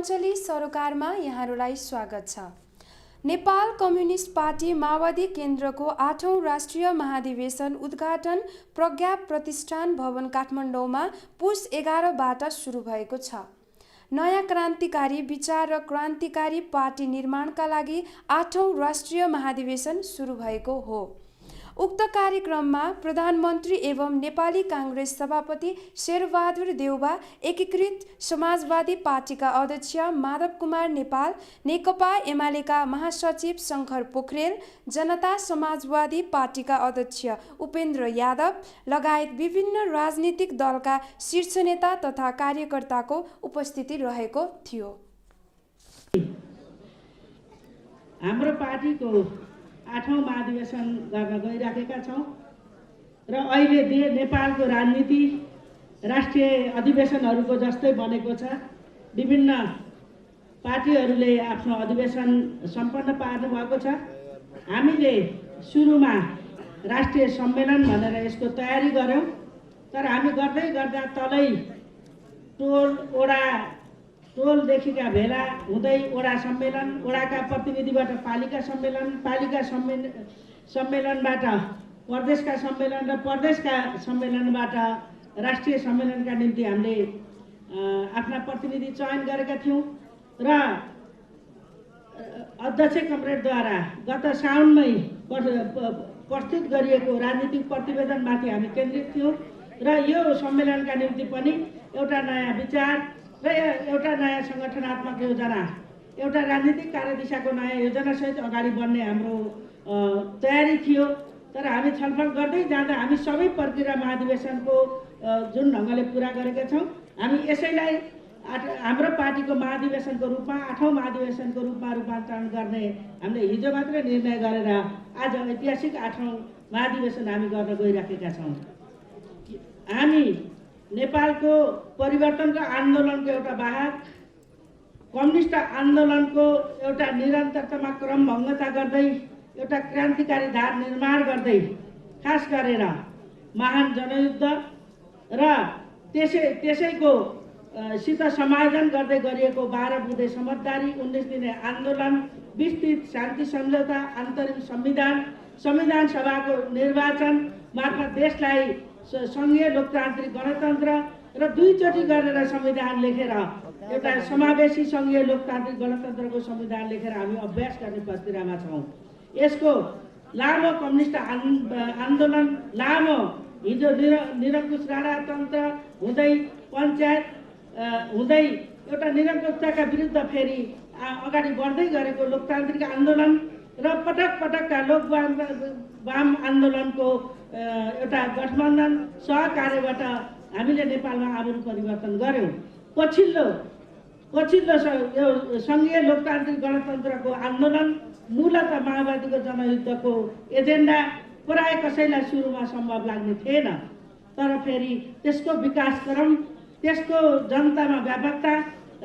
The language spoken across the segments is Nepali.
पञ्चली सरोकारमा यहाँहरूलाई स्वागत छ। नेपाल कम्युनिस्ट पार्टी माओवादी केन्द्रको 8औं राष्ट्रिय महाधिवेशन उद्घाटन प्रज्ञा प्रतिष्ठान भवन काठमाडौँमा पुस 11बाट सुरु भएको छ। नयाँ क्रान्तिकारी विचार र क्रान्तिकारी पार्टी निर्माणका लागि 8औं राष्ट्रिय महाधिवेशन सुरु भएको हो। उक्त कार्यक्रममा प्रधानमन्त्री एवं नेपाली काङ्ग्रेस सभापति शेरबहादुर देउबा, एकीकृत समाजवादी पार्टीका अध्यक्ष माधव कुमार नेपाल, नेकपा एमालेका महासचिव शङ्कर पोखरेल, जनता समाजवादी पार्टीका अध्यक्ष उपेन्द्र यादव लगायत विभिन्न राजनीतिक दलका शीर्ष नेता तथा कार्यकर्ताको उपस्थिति रहेको थियो। हाम्रो पार्टीको 8औं महाधिवेशन गर्न गइराखेका छौँ र अहिले नेपालको राजनीति राष्ट्रिय अधिवेशनहरूको जस्तै बनेको छ। विभिन्न पार्टीहरूले आफ्नो अधिवेशन सम्पन्न पार्नु भएको छ। हामीले सुरुमा राष्ट्रिय सम्मेलन भनेर यसको तयारी गर्यौँ, तर हामी गर्दै गर्दा तलै टोलदेखिका भेला हुँदै वडा सम्मेलन, वडाका प्रतिनिधिबाट पालिका सम्मेलन, पालिका सम्मेलनबाट प्रदेशका सम्मेलन र प्रदेशका सम्मेलनबाट राष्ट्रिय सम्मेलनका निम्ति हामीले आफ्ना प्रतिनिधि चयन गरेका थियौँ र अध्यक्ष कमरेडद्वारा गत साउनमै प्रस्तुत गरिएको राजनीतिक प्रतिवेदनमाथि हामी केन्द्रित थियौँ र यो सम्मेलनका निम्ति पनि एउटा नयाँ विचार र एउटा नयाँ सङ्गठनात्मक योजना, एउटा राजनीतिक कार्यदिशाको नयाँ योजनासहित अगाडि बढ्ने हाम्रो तयारी थियो। तर हामी छलफल गर्दै जाँदा हामी सबै प्रक्रिया महाधिवेशनको जुन ढङ्गले पुरा गरेका छौँ, हामी यसैलाई हाम्रो पार्टीको महाधिवेशनको रूपमा 8औं महाधिवेशनको रूपमा रूपान्तरण गर्ने हामीले हिजो मात्रै निर्णय गरेर आज ऐतिहासिक 8औं महाधिवेशन हामी गर्न गइराखेका छौँ। हामी नेपालको परिवर्तन र आन्दोलनको एउटा वाहक, कम्युनिस्ट आन्दोलनको एउटा निरन्तरतामा क्रमभङ्गता गर्दै एउटा क्रान्तिकारी धार निर्माण गर्दै खास गरेर महान जनयुद्ध र त्यसैको सित समायोजन गर्दै गरिएको 12 बुँदे समझदारी, 19 दिने आन्दोलन, विस्तृत शान्ति सम्झौता, अन्तरिम संविधान सभाको निर्वाचन मार्फत देशलाई सङ्घीय लोकतान्त्रिक गणतन्त्र र दुईचोटि गरेर संविधान लेखेर एउटा समावेशी सङ्घीय लोकतान्त्रिक गणतन्त्रको संविधान लेखेर हामी अभ्यास गर्ने प्रक्रियामा छौँ। यसको लामो कम्युनिस्ट आन्दोलन, लामो हिजो निरङ्कुश राणातन्त्र हुँदै पञ्चायत हुँदै एउटा निरङ्कुशताका विरुद्ध फेरि अगाडि बढ्दै गरेको लोकतान्त्रिक आन्दोलन र पटक पटकका वाम आन्दोलनको एउटा गठबन्धन सहकार्यबाट हामीले नेपालमा आमूल परिवर्तन गर्यौँ। पछिल्लो यो सङ्घीय लोकतान्त्रिक गणतन्त्रको आन्दोलन मूलतः माओवादीको जनयुद्धको एजेन्डा प्राय कसैलाई सुरुमा सम्भव लाग्ने थिएन, तर फेरि त्यसको विकासक्रम, त्यसको जनतामा व्यापकता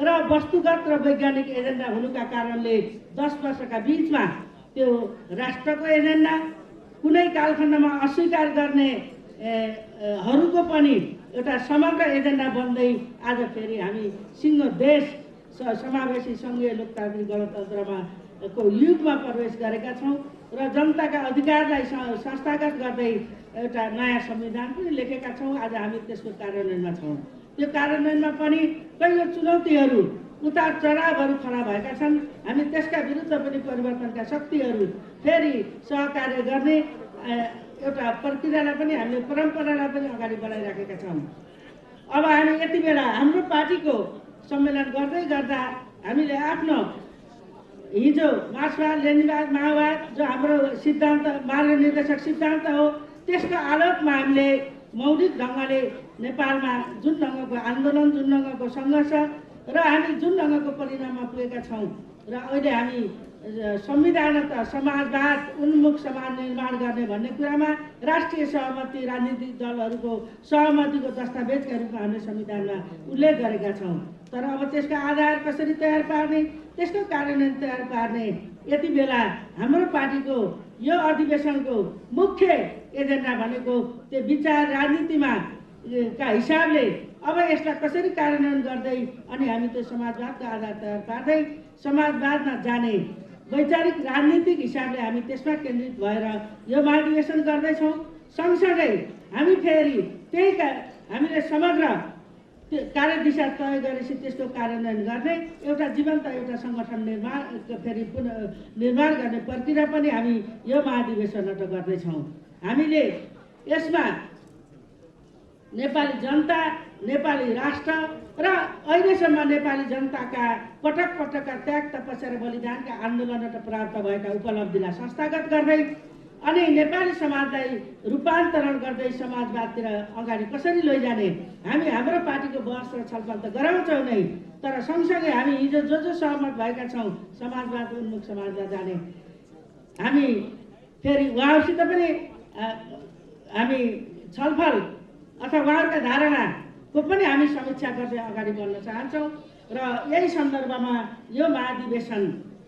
र वस्तुगत र वैज्ञानिक एजेन्डा हुनुका कारणले 10 वर्षका बिचमा त्यो राष्ट्रको एजेन्डा, कुनै कालखण्डमा अस्वीकार गर्नेहरूको पनि एउटा समग्र एजेन्डा बन्दै आज फेरि हामी सिङ्गो देश समावेशी सङ्घीय लोकतान्त्रिक गणतन्त्रमा को युगमा प्रवेश गरेका छौँ र जनताका अधिकारलाई संस्थागत गर्दै एउटा नयाँ संविधान पनि लेखेका छौँ। आज हामी त्यसको कार्यान्वयनमा छौँ। त्यो कार्यान्वयनमा पनि कैयौँ चुनौतीहरू, उतार चढावहरू खडा भएका छन्। हामी त्यसका विरुद्ध पनि परिवर्तनका शक्तिहरू फेरि सहकार्य गर्ने एउटा प्रक्रियालाई पनि हामीले परम्परालाई पनि अगाडि बढाइराखेका छौँ। अब हामी यति बेला हाम्रो पार्टीको सम्मेलन गर्दै गर्दा हामीले आफ्नो हिजो मार्क्सवाद लेनिनवाद माओवाद जो हाम्रो सिद्धान्त, मार्ग निर्देशक सिद्धान्त हो, त्यसको आलोकमा हामीले मौलिक ढङ्गले नेपालमा जुन ढङ्गको आन्दोलन, जुन ढङ्गको सङ्घर्ष र हामी जुन ढङ्गको परिणाममा पुगेका छौँ र अहिले हामी संविधानतः समाजवाद उन्मुख समाज निर्माण गर्ने भन्ने कुरामा राष्ट्रिय सहमति, राजनीतिक दलहरूको सहमतिको दस्तावेजका रूपमा हामीले संविधानमा उल्लेख गरेका छौँ। तर अब त्यसका आधार कसरी तयार पार्ने, त्यसको कार्यान्वयन तयार पार्ने यति बेला हाम्रो पार्टीको यो अधिवेशनको मुख्य एजेन्डा भनेको त्यो विचार राजनीतिमा का हिसाबले अब यसलाई कसरी कार्यान्वयन गर्दै अनि हामी त्यो समाजवादको आधार तयार पार्दै समाजवादमा जाने वैचारिक राजनीतिक हिसाबले हामी त्यसमा केन्द्रित भएर यो महाधिवेशन गर्दैछौँ। सँगसँगै हामी फेरि हामीले समग्र कार्यदिशा तय गरेपछि त्यसको कार्यान्वयन गर्ने एउटा जीवन्त एउटा सङ्गठन निर्माण गर्ने प्रक्रिया पनि हामी यो महाधिवेशनबाट गर्दैछौँ। हामीले यसमा नेपाली जनता, नेपाली राष्ट्र र अहिलेसम्म नेपाली जनताका पटक पटकका त्याग तपस्या र बलिदानका आन्दोलनबाट प्राप्त भएका उपलब्धिलाई संस्थागत गर्दै अनि नेपाली समाजलाई रूपान्तरण गर्दै समाजवादतिर अगाडि कसरी लैजाने हामी हाम्रो पार्टीको बहस र छलफल त गराउँछौँ नै, तर सँगसँगै हामी हिजो जो सहमत भएका छौँ समाजवाद उन्मुख समाजमा जाने हामी फेरि उहाँहरूसित पनि हामी छलफल अथवा उहाँहरूका धारणाको पनि हामी समीक्षा गर्दै अगाडि बढ्न चाहन्छौँ। र यही सन्दर्भमा यो महाधिवेशन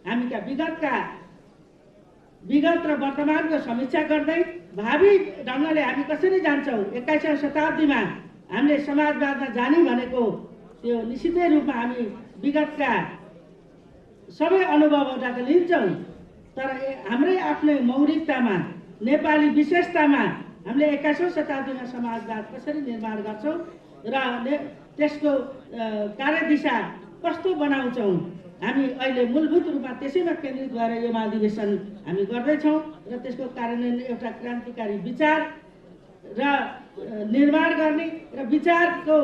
हामीका विगत र वर्तमानको समीक्षा गर्दै भावी ढङ्गले हामी कसरी जान्छौँ, 21औं शताब्दीमा हामीले समाजवादमा जाने भनेको त्यो निश्चितै रूपमा हामी विगतका सबै अनुभवबाट लिन्छौँ, तर हाम्रै आफ्नै मौलिकतामा नेपाली विशेषतामा हामीले 21औं शताब्दीमा समाजवाद कसरी निर्माण गर्छौँ र त्यसको कार्यदिशा कस्तो बनाउँछौँ, हामी अहिले मूलभूत रूपमा त्यसैमा केन्द्रित भएर यो महाधिवेशन हामी गर्दैछौँ र त्यसको कार्यान्वयन एउटा क्रान्तिकारी विचार र निर्माण गर्ने र विचारको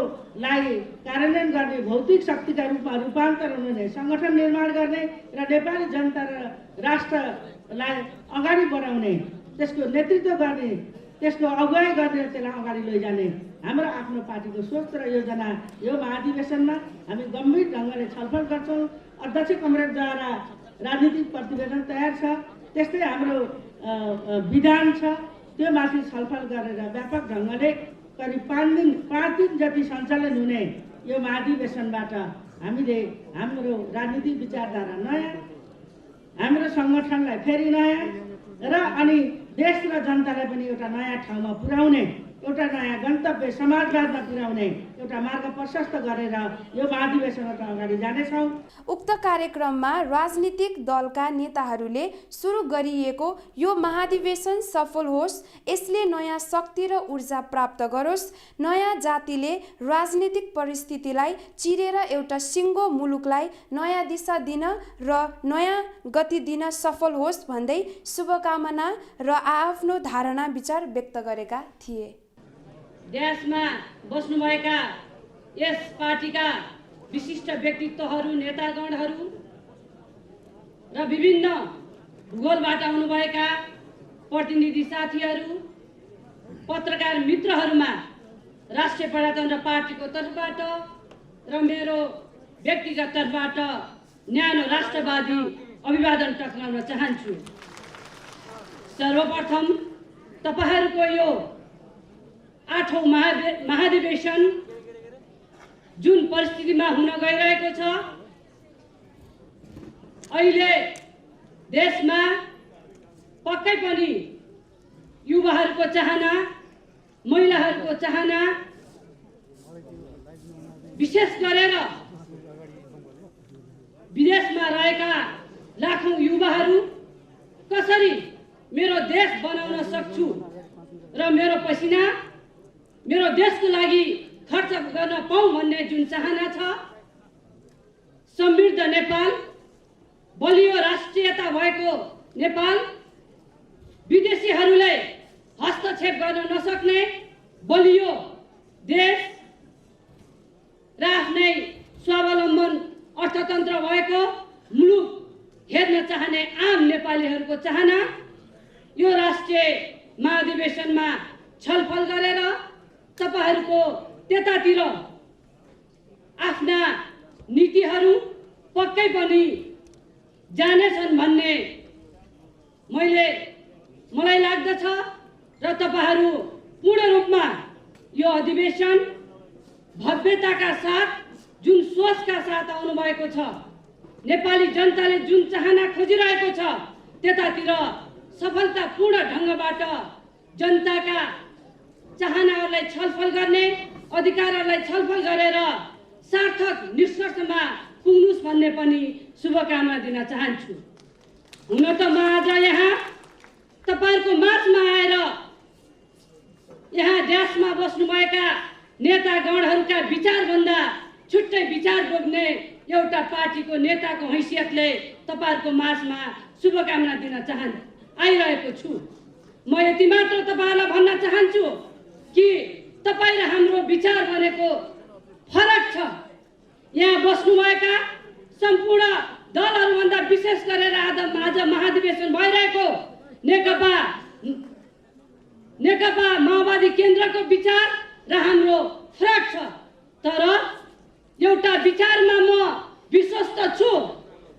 लागि कार्यान्वयन गर्ने भौतिक शक्तिका रूपमा रूपान्तरण हुने सङ्गठन निर्माण गर्ने र नेपाली जनता र राष्ट्रलाई अगाडि बढाउने, त्यसको नेतृत्व गर्ने, त्यसको अगुवाई गर्ने, त्यसलाई अगाडि लैजाने हाम्रो आफ्नो पार्टीको सोच र योजना यो महाधिवेशनमा हामी गम्भीर ढङ्गले छलफल गर्छौँ। अध्यक्ष कमरेडद्वारा राजनीतिक प्रतिवेदन तयार छ, त्यस्तै हाम्रो विधान छ, त्यो माथि छलफल गरेर व्यापक ढङ्गले करिब 5 दिन जति सञ्चालन हुने यो महाधिवेशनबाट हामीले हाम्रो राजनीतिक विचारधारा नयाँ, हाम्रो सङ्गठनलाई फेरि नयाँ र अनि देश र जनतालाई पनि एउटा नयाँ ठाउँमा पुर्याउने, एउटा नयाँ गन्तव्य समाजवादमा पुर्याउने एउटा मार्ग प्रशस्त गरेर यो महाधिवेशनबाट अगाडि जानेछौँ। उक्त कार्यक्रममा राजनीतिक दलका नेताहरूले सुरु गरिएको यो महाधिवेशन सफल होस्, यसले नयाँ शक्ति र ऊर्जा प्राप्त गरोस्, नयाँ जातिले राजनीतिक परिस्थितिलाई चिरेर एउटा सिङ्गो मुलुकलाई नयाँ दिशा दिन र नयाँ गति दिन सफल होस् भन्दै शुभकामना र आफ्नो धारणा विचार व्यक्त गरेका थिए। देशमा बस्नुभएका यस पार्टीका विशिष्ट व्यक्तित्वहरू, नेतागणहरू र विभिन्न भूगोलबाट आउनुभएका प्रतिनिधि साथीहरू, पत्रकार मित्रहरूमा राष्ट्रिय प्रजातन्त्र पार्टीको तर्फबाट र मेरो व्यक्तिगत तर्फबाट न्यानो राष्ट्रवादी अभिवादन टक्राउन चाहन्छु। सर्वप्रथम तपाईहरूको यो 8औं महाधिवेशन जुन परिस्थितिमा हुन गइरहेको छ, अहिले देशमा पक्कै पनि युवाहरूको चाहना, महिलाहरूको चाहना, विशेष गरेर विदेशमा रहेका लाखौं युवाहरू कसरी मेरो देश बनाउन सक्छु र मेरो पसिना मेरो देशको लागि खर्च गर्न पाऊँ भन्ने जुन चाहना छ, समृद्ध नेपाल, बलियो राष्ट्रियता भएको नेपाल, विदेशीहरूले हस्तक्षेप गर्न नसक्ने बलियो देश र आफ्नै स्वावलम्बन अर्थतन्त्र भएको मुलुक हेर्न चाहने आम नेपालीहरूको चाहना यो राष्ट्रिय महाधिवेशनमा छलफल गरेर तपाईहरूको त्यतातिर आफ्ना नीतिहरू पक्कै पनि जानेछन् भन्ने मलाई लाग्दछ र तपाईहरू पूर्ण रूपमा यो अधिवेशन भव्यताका साथ जुन सोचका साथ आउनु भएको छ, नेपाली जनताले जुन चाहना खोजिरहेको छ त्यतातिर सफलतापूर्ण ढङ्गबाट जनताका चाहनाहरूलाई छलफल गर्ने अधिकारहरूलाई छलफल गरेर सार्थक निष्कर्षमा पुग्नुस् भन्ने पनि शुभकामना दिन चाहन्छु। हुन त म आज यहाँ तपाईहरुको माझमा आएर यहाँ ड्यासमा बस्नुभएका नेतागणहरूका विचारभन्दा छुट्टै विचार बोक्ने एउटा पार्टीको नेताको हैसियतले तपाईहरुको माझमा शुभकामना दिन आइरहेको छु। म यति मात्र तपाईहरुलाई भन्न चाहन्छु कि तपाईँ र हाम्रो विचार भनेको फरक छ। यहाँ बस्नुभएका सम्पूर्ण दलहरूभन्दा विशेष गरेर आज महाधिवेशन भइरहेको नेकपा माओवादी केन्द्रको विचार र हाम्रो फरक छ। तर एउटा विचारमा म विश्वस्त छु,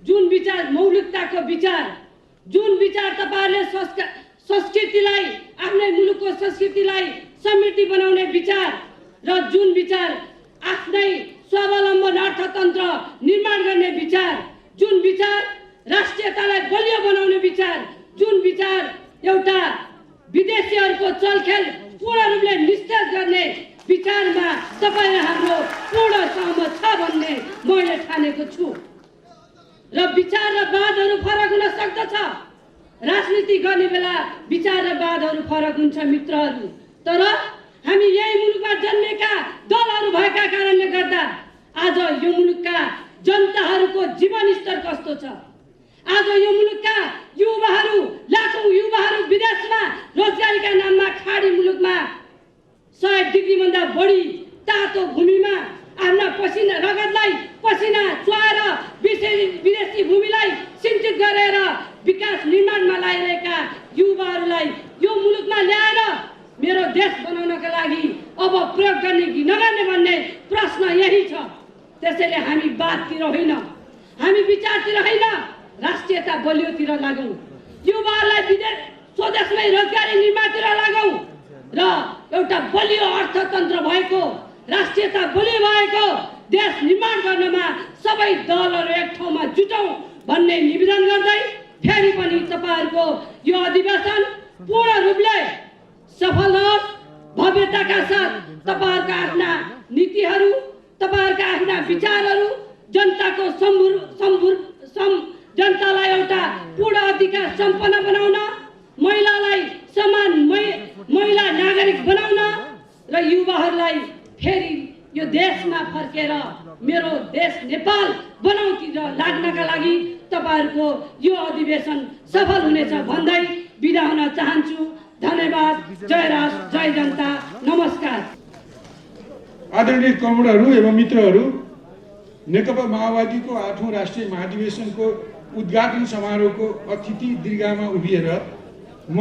जुन विचार मौलिकताको विचार, जुन विचार तपाईहरुले संस्कृतिलाई, आफ्नै मुलुकको संस्कृतिलाई समृद्धि बनाउने विचार र जुन विचार आफ्नै स्वावलम्बन अर्थतन्त्र निर्माण गर्ने विचार, जुन विचार राष्ट्रियतालाई बलियो बनाउने विचार, जुन विचार एउटा विदेशीहरूको चलखेल पूर्ण रूपले निस्तेज गर्ने विचारमा तपाईँ र हाम्रो पूर्ण सहमत छ भन्ने मैले ठानेको छु। र विचार र वादहरू फरक हुन सक्दछ। राजनीति गर्ने बेला विचार र वादहरू फरक हुन्छ मित्रहरू। तर हामी यही मुलुकमा जन्मेका दलहरू भएका कारणले गर्दा आज यो मुलुकका जनताहरूको जीवन स्तर कस्तो छ, आज यो मुलुकका युवाहरू, लाखौं युवाहरू विदेशमा रोजगारीका नाममा खाडी मुलुकमा 100 डिग्री भन्दा बढी तातो भूमिमा आफ्ना पसिना रगतलाई पसिना चुहाएर विदेशी भूमिलाई सिंचित गरेर विकास निर्माणमा लागिरहेका युवाहरूलाई यो मुलुकमा ल्याएर मेरो देश बनाउनका लागि अब प्रयोग गर्ने कि नगर्ने भन्ने प्रश्न यही छ। त्यसैले हामी वादतिर होइन, हामी विचारतिर होइन, राष्ट्रियता बलियोतिर लागौं, युवाहरूलाई विदेश स्वदेशमै रोजगारी निर्माणतिर लागौं र एउटा बलियो अर्थतन्त्र भएको, राष्ट्रियता बलियो भएको देश निर्माण गर्नमा सबै दलहरू एक ठाउँमा जुटौं भन्ने निवेदन गर्दै फेरि पनि तपाईहरुको यो अधिवेशन पूर्ण रूपले सफल होस्, भव्यताका साथ तपाईहरुका आफ्ना नीतिहरू, तपाईहरुका आफ्ना विचारहरू जनताको जनतालाई एउटा पूर्ण अधिकार सम्पन्न बनाउन, महिलालाई समान महिला नागरिक बनाउन र युवाहरूलाई फेरि यो देशमा फर्केर मेरो देश नेपाल बनाउतिर लाग्नका लागि तपाईहरुको यो अधिवेशन सफल हुनेछ भन्दै बिदा हुन चाहन्छु। धन्यवाद। जय राष्ट्र, जय जनता, नमस्कार। आदरणीय कमरेडहरू एवं मित्रहरू, नेकपा माओवादीको 8औं राष्ट्रिय महाधिवेशनको उद्घाटन समारोहको अतिथि दीर्घामा उभिएर म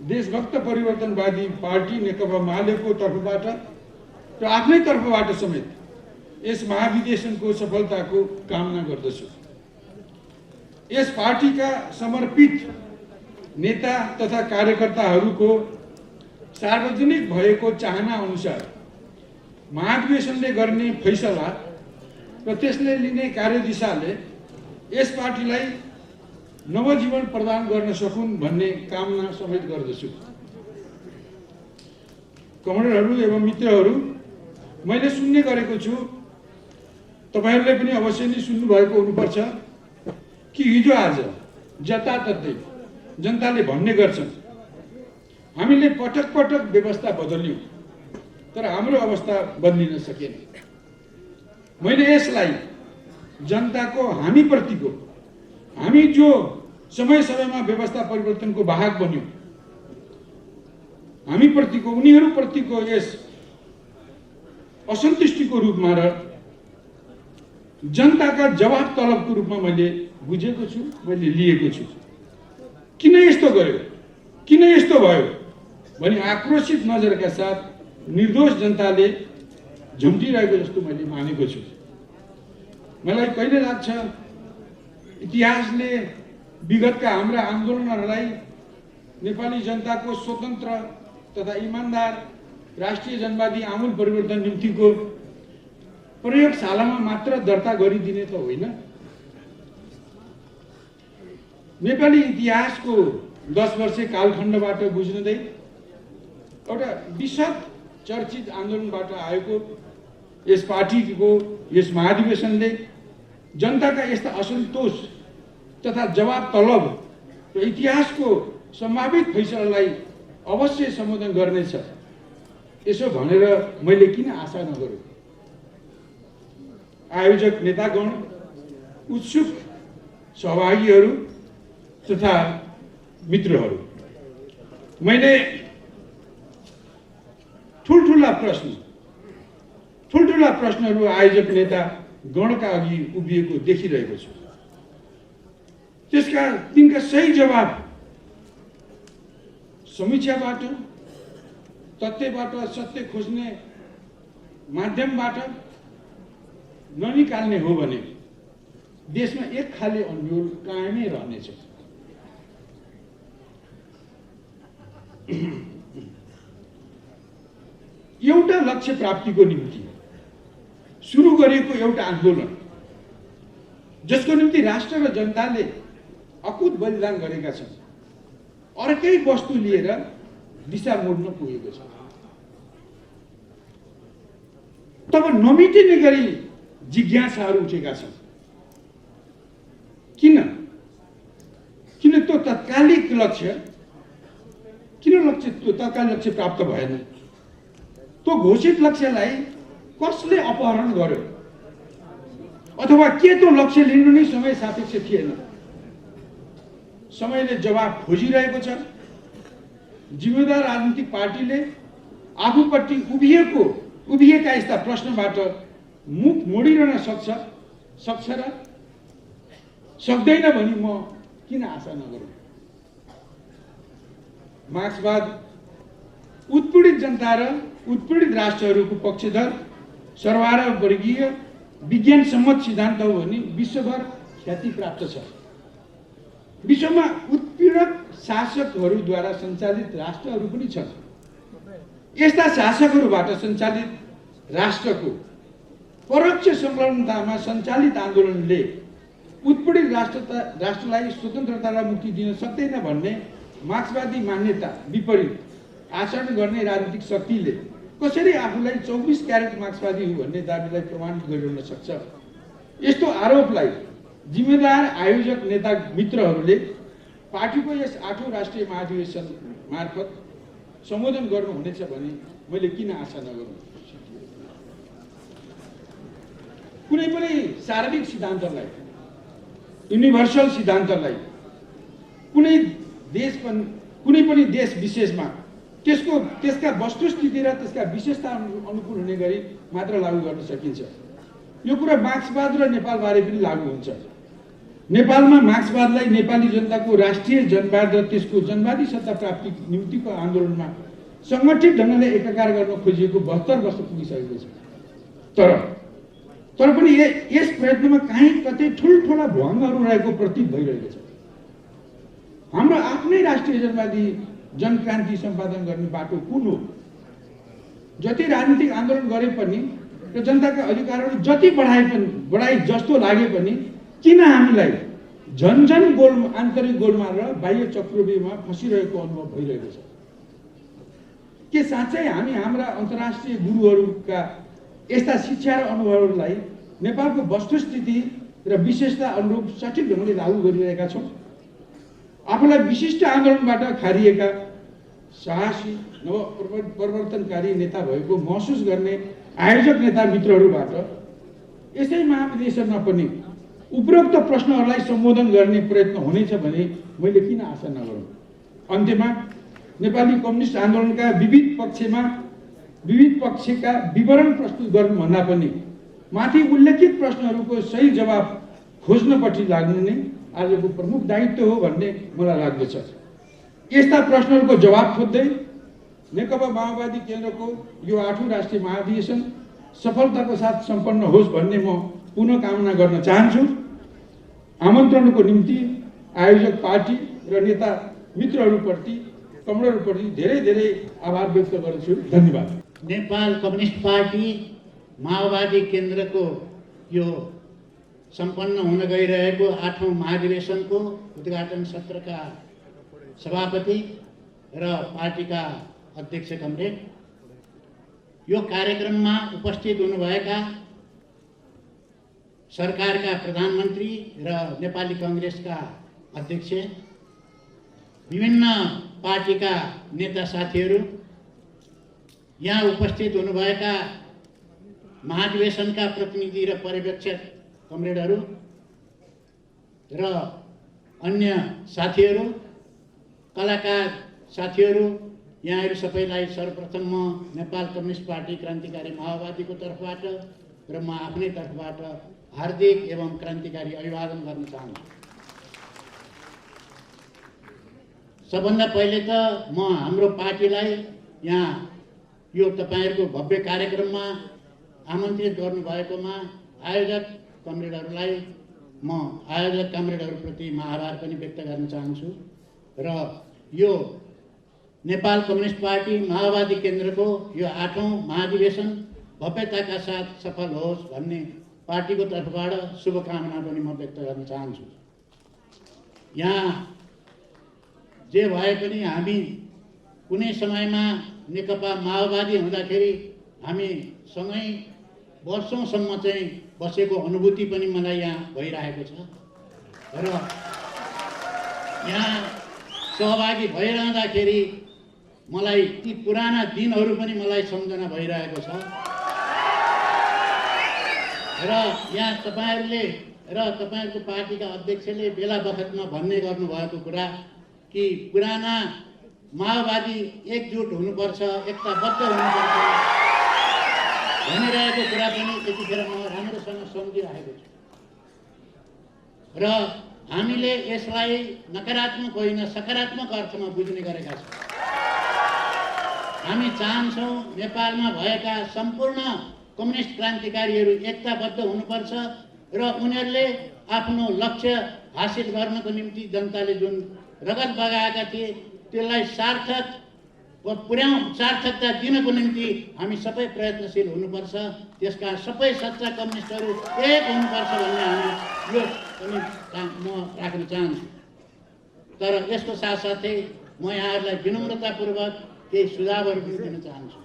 देशभक्त परिवर्तनवादी पार्टी नेकपा मालेको तर्फबाट र आफ्नै तर्फबाट समेत यस महाधिवेशनको सफलताको कामना गर्दछु। यस पार्टीका समर्पित नेता तथा कार्यकर्ताहरूको सार्वजनिक भएको चाहना अनुसार महाधिवेशनले गर्ने फैसला र त्यसले लिने कार्यदिशाले यस पार्टीलाई नवजीवन प्रदान गर्न सकुन् भन्ने कामना समेत गर्दछु। कमरेडहरू एवं मित्रहरू, मैले सुन्ने गरेको छु, तपाईहरुले पनि अवश्य नै सुन्नु भएको हुनुपर्छ कि हिजो आज जताततै जनताले भन्ने गर्छन् हामीले पटक पटक व्यवस्था बदल्यौं तर हाम्रो अवस्था बदलिन सकेन। मैले यसलाई जनताको हामी जो समय समयमा व्यवस्था परिवर्तनको वाहक बन्यौं, हामी प्रतिको, उनीहरू प्रतिको यस असन्तुष्टिको रूपमा र जनताका जवाब तलबको रूपमा मैले बुझेको छु, मैले लिएको छु। किन यस्तो गर्यो, किन यस्तो भयो भनी आक्रोशित नजरका साथ निर्दोष जनताले झुम्टिरहेको जस्तो मैले मानेको छु। मलाई कहिले लाग्छ इतिहासले विगतका हाम्रा आन्दोलनहरूलाई नेपाली जनताको स्वतन्त्र तथा इमानदार राष्ट्रिय जनवादी आमूल परिवर्तन निम्तिको प्रयोगशालामा मात्र दर्ता गरिदिने त होइन। नेपाली इतिहासको 10 वर्षे कालखण्डबाट गुज्रदै एउटा विशद चर्चित आन्दोलनबाट आएको यस पार्टीको यस महाधिवेशनले जनताका यस्ता असन्तोष तथा जवाब तलब र इतिहासको सम्भावित फैसलालाई अवश्य सम्बोधन गर्नेछ यसो भनेर मैले किन आशा नगरौँ। आयोजक नेतागण, उत्सुक सहभागीहरू तथा मित्रहरू, मैले ठुल्ठुला प्रश्नहरू आयोजक नेता गणका अघि उभिएको देखिरहेको छु। तिनका सही जवाब समीक्षाबाट, तथ्यबाट, सत्य खोज्ने माध्यमबाट ननिकाल्ने हो भने देशमा एक खाले अन्यल कायमै रहनेछ। एउटा लक्ष्य प्राप्तिको निम्ति सुरु गरिएको एउटा आन्दोलन जसको निम्ति राष्ट्र र जनताले अकुत बलिदान गरेका छन्, अर्कै वस्तु लिएर दिशा मोड्न पुगेको छ। तब नमिटिने गरी जिज्ञासाहरू उठेका छन्। किन त्यो तत्कालिक लक्ष्य प्राप्त भएन? त्यो घोषित लक्ष्यलाई कसले अपहरण गर्यो? अथवा के त्यो लक्ष्य लिनु नै समय सापेक्ष थिएन? समयले जवाब खोजिरहेको छ। जिम्मेदार राजनीतिक पार्टीले आफूपट्टि उभिएका यस्ता प्रश्नबाट मुख मोडिरहन सक्छ र सक्दैन भनी म किन आशा नगरौँ। मार्क्सवाद उत्पीडित जनता र उत्पीडित राष्ट्रहरूको पक्षधर सर्वहारावर्गीय विज्ञान सम्मत सिद्धान्त हो भने विश्वभर ख्याति प्राप्त छ। विश्वमा उत्पीडक शासकहरूद्वारा सञ्चालित राष्ट्रहरू पनि छन्। यस्ता शासकहरूबाट सञ्चालित राष्ट्रको परोक्ष संलग्नतामा सञ्चालित आन्दोलनले उत्पीडित राष्ट्रलाई स्वतन्त्रता र मुक्ति दिन सक्दैन भन्ने मार्क्सवादी मान्यता विपरीत आचरण गर्ने राजनीतिक शक्तिले कसरी आफूलाई 24 क्यारेट मार्क्सवादी हो भन्ने दाबीलाई प्रमाणित गरिरहन सक्छ? यस्तो आरोपलाई जिम्मेदार आयोजक नेता मित्रहरूले पार्टीको यस 8औं राष्ट्रिय महाधिवेशन मार्फत सम्बोधन गर्नुहुनेछ भने मैले किन आशा नगरौँ। कुनै पनि सार्वत्रिक सिद्धान्तलाई, युनिभर्सल सिद्धान्तलाई कुनै पनि देश विशेषमा त्यसका वस्तुस्थिति र त्यसका विशेषता अनुकूल हुने गरी मात्र लागू गर्न सकिन्छ। यो कुरा मार्क्सवाद र नेपालबारे पनि लागू हुन्छ। नेपालमा मार्क्सवादलाई नेपाली जनताको राष्ट्रिय जनवाद र त्यसको जनवादी सत्ता प्राप्ति निम्तिको आन्दोलनमा सङ्गठित ढङ्गले एकाकार गर्न खोजिएको 72 वर्ष पुगिसकेको छ। तर पनि यस प्रयत्नमा काहीँ कतै ठुल्ठुला भङ्गहरू रहेको प्रतीत भइरहेको छ। हाम्रो आफ्नै राष्ट्रिय जनवादी जनक्रान्ति सम्पादन गर्ने बाटो कुन हो? जति राजनीतिक आन्दोलन गरे पनि र जनताका अधिकारहरू जति बढाए जस्तो लागे पनि किन हामीलाई झन्झन आन्तरिक गोलमाल र बाह्य चक्रव्यूहमा फसिरहेको अनुभव भइरहेको छ? के साँच्चै हामी हाम्रा अन्तर्राष्ट्रिय गुरुहरूका यस्ता शिक्षा र अनुभवहरूलाई नेपालको वस्तुस्थिति र विशेषता अनुरूप सठिक ढङ्गले लागू गरिरहेका छौँ? आफूलाई विशिष्ट आन्दोलनबाट खारिएका साहसी नवपरिवर्तनकारी नेता भएको महसुस गर्ने आयोजक नेता मित्रहरूबाट यसै महाधिवेशनमा पनि उपरोक्त प्रश्नहरूलाई सम्बोधन गर्ने प्रयत्न हुनेछ भने मैले किन आशा नगरौँ। अन्त्यमा नेपाली कम्युनिस्ट आन्दोलनका विविध पक्षका विवरण प्रस्तुत गर्नुभन्दा पनि माथि उल्लेखित प्रश्नहरूको सही जवाब खोज्नपट्टि लाग्नु नै आजको प्रमुख दायित्व हो भन्ने मलाई लाग्दछ। यस्ता प्रश्नहरूको जवाब खोज्दै नेकपा माओवादी केन्द्रको यो 8औं राष्ट्रिय महाधिवेशन सफलताको साथ सम्पन्न होस् भन्ने म पुनः कामना गर्न चाहन्छु। आमन्त्रणको निम्ति आयोजक पार्टी र नेता मित्रहरूप्रति कमरेडहरूप्रति धेरै धेरै आभार व्यक्त गर्छु। धन्यवाद। नेपाल कम्युनिस्ट पार्टी माओवादी केन्द्रको यो सम्पन्न हुन गइरहेको 8औं महाधिवेशनको उद्घाटन सत्रका सभापति र पार्टीका अध्यक्ष कमरेड यो कार्यक्रममा उपस्थित हुनुभएका सरकारका प्रधानमन्त्री र नेपाली काङ्ग्रेसका अध्यक्ष, विभिन्न पार्टीका नेता साथीहरू, यहाँ उपस्थित हुनुभएका महाधिवेशनका प्रतिनिधि र पर्यवेक्षक कमरेडहरू र अन्य साथीहरू, कलाकार साथीहरू, यहाँहरू सबैलाई सर्वप्रथम म नेपाल कम्युनिस्ट पार्टी क्रान्तिकारी माओवादीको तर्फबाट र म आफ्नै तर्फबाट हार्दिक एवं क्रान्तिकारी अभिवादन गर्न चाहन्छु। सबभन्दा पहिले त म हाम्रो पार्टीलाई यहाँ यो तपाईँहरूको भव्य कार्यक्रममा आमन्त्रित गर्नुभएकोमा आयोजक कमरेडहरूलाई म आयोजक कमरेडहरूप्रति म आभार पनि व्यक्त गर्न चाहन्छु र यो नेपाल कम्युनिस्ट पार्टी माओवादी केन्द्रको यो 8औं महाधिवेशन भव्यताका साथ सफल होस् भन्ने पार्टीको तर्फबाट शुभकामना पनि म व्यक्त गर्न चाहन्छु। यहाँ जे भए पनि हामी कुनै समयमा नेकपा माओवादी हुँदाखेरि हामी सँगै वर्षौंसम्म चाहिँ बसेको अनुभूति पनि मलाई यहाँ भइरहेको छ र यहाँ सहभागी भइरहँदाखेरि मलाई ती पुराना दिनहरू पनि मलाई सम्झना भइरहेको छ र यहाँ तपाईँहरूले र तपाईँहरूको पार्टीका अध्यक्षले बेला बखतमा भन्ने गर्नुभएको कुरा कि पुराना माओवादी एकजुट हुनुपर्छ, एकताबद्ध हुनुपर्छ भनिरहेको कुरा पनि त्यतिखेर म राम्रोसँग सम्झिरहेको छु र हामीले यसलाई नकारात्मक होइन सकारात्मक अर्थमा बुझ्ने गरेका छौँ। हामी चाहन्छौँ नेपालमा भएका सम्पूर्ण कम्युनिस्ट क्रान्तिकारीहरू एकताबद्ध हुनुपर्छ र उनीहरूले आफ्नो लक्ष्य हासिल गर्नको निम्ति जनताले जुन रगत बगाएका थिए त्यसलाई सार्थकता दिनको निम्ति हामी सबै प्रयत्नशील हुनुपर्छ। त्यसका सबै सच्चा कम्युनिस्टहरू एक हुनुपर्छ भन्ने हामी यो पनि म राख्न चाहन्छु। तर यसको साथसाथै म यहाँहरूलाई विनम्रतापूर्वक केही सुझावहरू पनि दिन चाहन्छु।